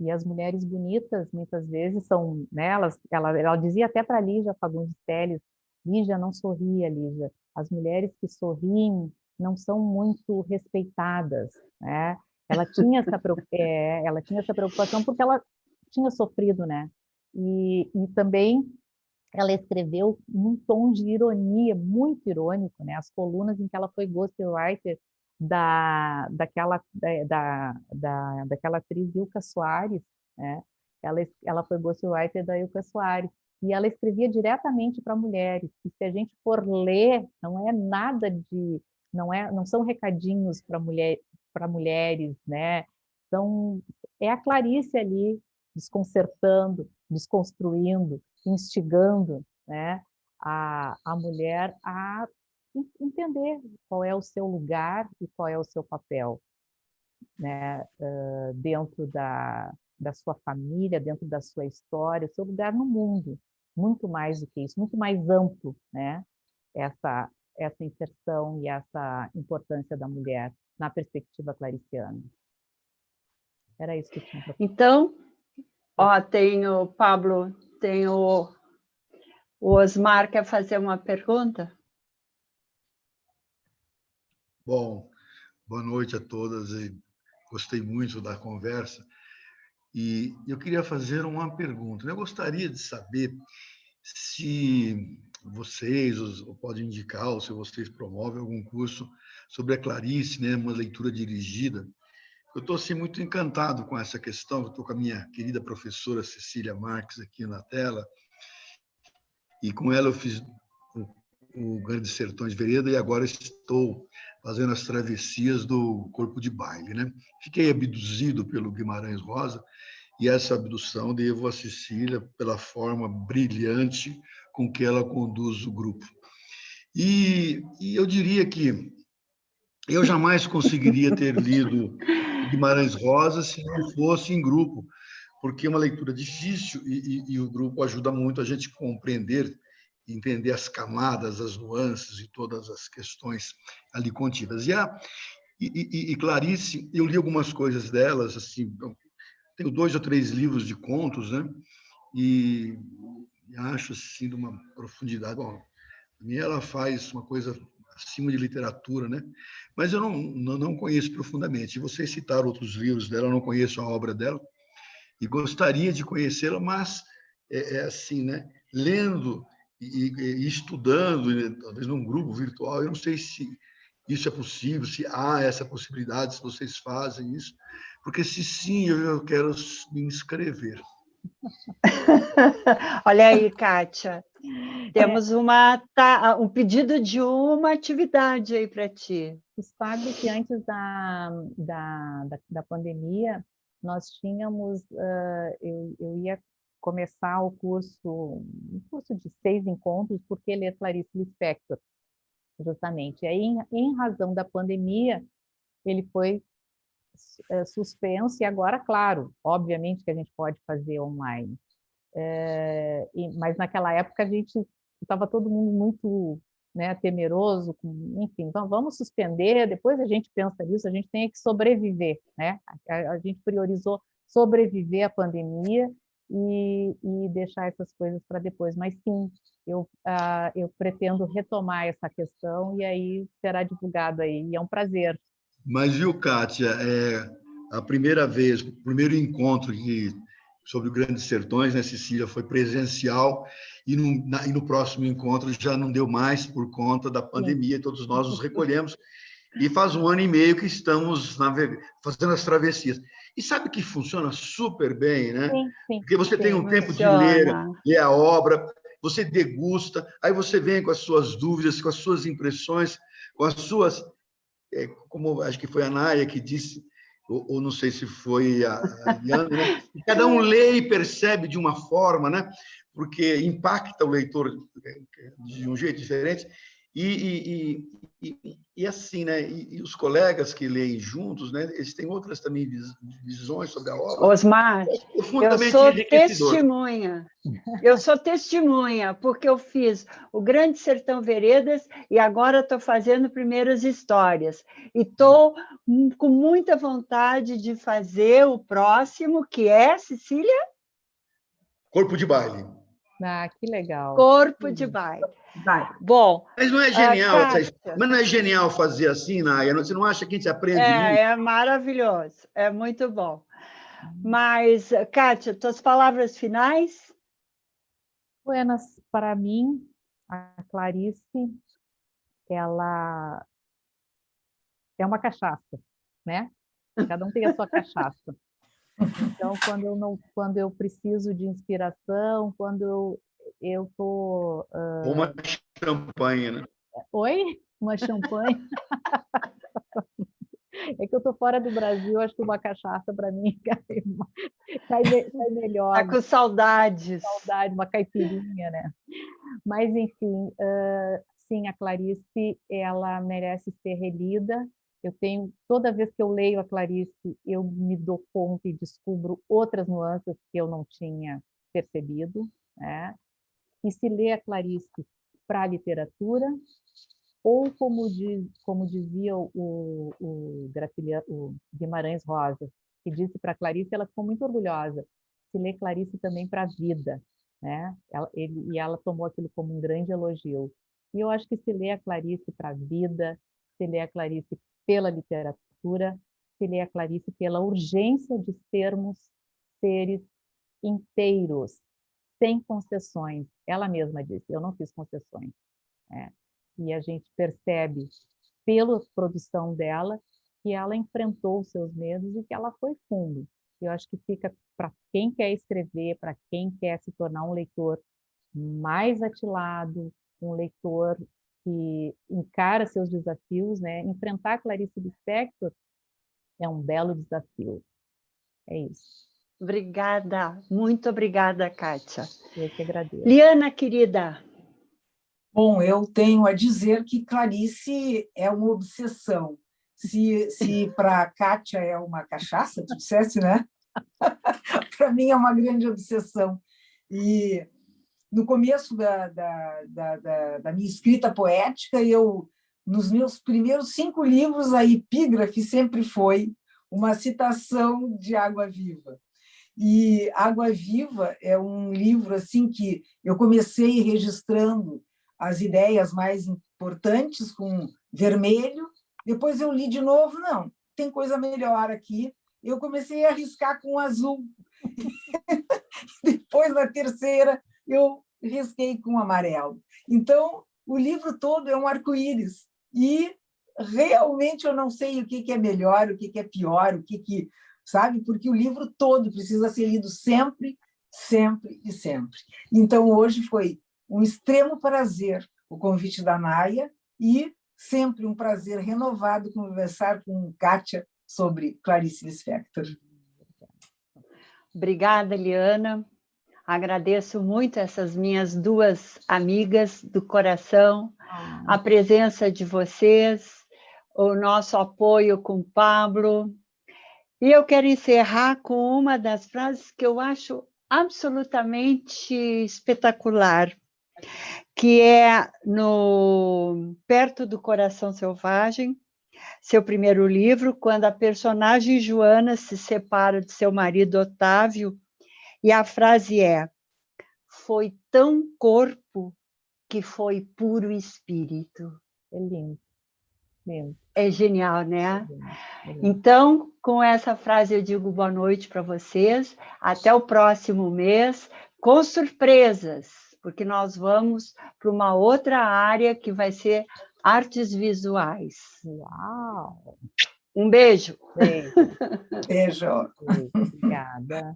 E as mulheres bonitas, muitas vezes, são, né, ela dizia até para Lígia Fagundes Telles: Lígia, não sorria, Lígia. As mulheres que sorriem não são muito respeitadas, né? Ela tinha essa preocupação porque ela tinha sofrido, né? E também ela escreveu num tom de ironia, muito irônico, né? As colunas em que ela foi ghostwriter daquela atriz Ilka Soares, né? Ela foi ghostwriter da Ilka Soares, e ela escrevia diretamente para mulheres. E se a gente for ler, não é nada de, não são recadinhos para mulheres, né? É a Clarice ali desconcertando, desconstruindo, instigando, né, a mulher a entender qual é o seu lugar e qual é o seu papel, né, dentro da sua família, dentro da sua história, o seu lugar no mundo, muito mais do que isso, muito mais amplo, né, essa inserção e essa importância da mulher na perspectiva clariciana. Era isso que eu tinha para falar. Então, Pablo, o Osmar quer fazer uma pergunta? Bom, boa noite a todas. Gostei muito da conversa. E eu queria fazer uma pergunta. Eu gostaria de saber se vocês podem indicar, ou se vocês promovem algum curso sobre a Clarice, né, uma leitura dirigida. Eu estou assim, muito encantado com essa questão. Eu estou com a minha querida professora Cecília Marques aqui na tela, e com ela eu fiz o Grandes Sertões Vereda, e agora estou fazendo as travessias do Corpo de Baile, né? Fiquei abduzido pelo Guimarães Rosa, e essa abdução devo a Cecília pela forma brilhante com que ela conduz o grupo. E eu diria que eu jamais conseguiria ter lido Guimarães Rosa se não fosse em grupo, porque é uma leitura difícil, e o grupo ajuda muito a gente compreender, entender as camadas, as nuances e todas as questões ali contidas. E Clarice, eu li algumas coisas delas, assim, tenho 2 ou 3 livros de contos, né? E acho assim de uma profundidade. Bom, a mim ela faz uma coisa acima de literatura, né? Mas eu não conheço profundamente. Vocês citaram outros livros dela, eu não conheço a obra dela e gostaria de conhecê-la, mas assim, né? Lendo e estudando, talvez num grupo virtual, eu não sei se isso é possível, se há essa possibilidade, se vocês fazem isso, porque se sim, eu quero me inscrever. Olha aí, Kátia. Temos um pedido de uma atividade aí para ti. Tu sabe que antes da pandemia, nós tínhamos, eu ia começar um curso de 6 encontros, porque ler Clarice Lispector, justamente. E aí, em razão da pandemia, ele foi suspenso, e agora, claro, obviamente que a gente pode fazer online. Mas naquela época a gente estava todo mundo muito, né, temeroso, enfim, então vamos suspender, depois a gente pensa nisso, a gente tem que sobreviver, né? A gente priorizou sobreviver à pandemia e deixar essas coisas para depois, mas sim, eu pretendo retomar essa questão e aí será divulgado aí. E é um prazer. Mas, viu, Kátia, a primeira vez, o primeiro encontro sobre o Grandes Sertões, né, Cecília, foi presencial, e no próximo encontro já não deu mais por conta da pandemia, todos nós nos recolhemos, e faz 1 ano e meio que estamos fazendo as travessias. E sabe que funciona super bem, né? Sim, Porque você tem um tempo de funciona. ler a obra, você degusta, aí você vem com as suas dúvidas, com as suas impressões, com as suas... como acho que foi a Naya que disse, ou não sei se foi a Liana, né? Cada um lê e percebe de uma forma, né? Porque impacta o leitor de um jeito diferente. E assim, né? E os colegas que leem juntos, né? Eles têm outras também visões sobre a obra. Osmar, eu Profundamente sou enriquecedor. testemunha. Eu sou testemunha, porque eu fiz o Grande Sertão Veredas e agora estou fazendo Primeiras Histórias. E estou com muita vontade de fazer o próximo, que é, Cecília? Corpo de Baile. Ah, que legal. Corpo de Baile. Vai. Bom, Mas não é genial, Kátia, mas não é genial fazer assim, Naya? Você não acha que a gente aprende muito? é maravilhoso, é muito bom. Mas, Kátia, tuas palavras finais? Buenas, para mim, a Clarice, ela é uma cachaça, né? Cada um tem a sua cachaça. Então, quando eu preciso de inspiração, quando eu tô... Uma champanhe, né? Oi? Uma champanhe? É que eu tô fora do Brasil, acho que uma cachaça para mim cai melhor. Tá com saudades. Saudade, uma caipirinha, né? Mas, enfim, sim, a Clarice, ela merece ser relida. Toda vez que eu leio a Clarice, eu me dou conta e descubro outras nuances que eu não tinha percebido, né? E se lê a Clarice para a literatura, ou como dizia o Guimarães Rosa, que disse para Clarice, ela ficou muito orgulhosa, se lê Clarice também para a vida, né? Ela tomou aquilo como um grande elogio. E eu acho que se lê a Clarice para a vida, se lê a Clarice pela literatura, se lê a Clarice pela urgência de sermos seres inteiros, sem concessões. Ela mesma disse, eu não fiz concessões. Né? E a gente percebe, pela produção dela, que ela enfrentou os seus medos e que ela foi fundo. Eu acho que fica para quem quer escrever, para quem quer se tornar um leitor mais atilado, um leitor que encara seus desafios, né? Enfrentar Clarice Lispector é um belo desafio. É isso. Obrigada, muito obrigada, Kátia. Eu que agradeço. Liana, querida. Bom, eu tenho a dizer que Clarice é uma obsessão. Se para a Kátia é uma cachaça, tu dissesse, né? Para mim é uma grande obsessão. E no começo da minha escrita poética, nos meus primeiros 5 livros, a epígrafe sempre foi uma citação de Água Viva. E Água Viva é um livro assim que eu comecei registrando as ideias mais importantes com vermelho, depois eu li de novo, não, tem coisa melhor aqui, eu comecei a riscar com azul. Depois, na terceira, eu risquei com amarelo. Então, o livro todo é um arco-íris. E, realmente, eu não sei o que é melhor, o que é pior, sabe? Porque o livro todo precisa ser lido sempre, sempre e sempre. Então, hoje foi um extremo prazer o convite da Naya e sempre um prazer renovado conversar com Kátia sobre Clarice Lispector. Obrigada, Liana. Agradeço muito essas minhas 2 amigas do coração, a presença de vocês, o nosso apoio com o Pablo. E eu quero encerrar com uma das frases que eu acho absolutamente espetacular, que é no Perto do Coração Selvagem, seu primeiro livro, quando a personagem Joana se separa de seu marido Otávio, e a frase é: foi tão corpo que foi puro espírito. É lindo, lindo. É genial, né? É lindo, é lindo. Então, com essa frase eu digo boa noite para vocês. Até o próximo mês, com surpresas, porque nós vamos para uma outra área que vai ser artes visuais. Uau! Um beijo. Beijo. Beijo. Beijo. Obrigada.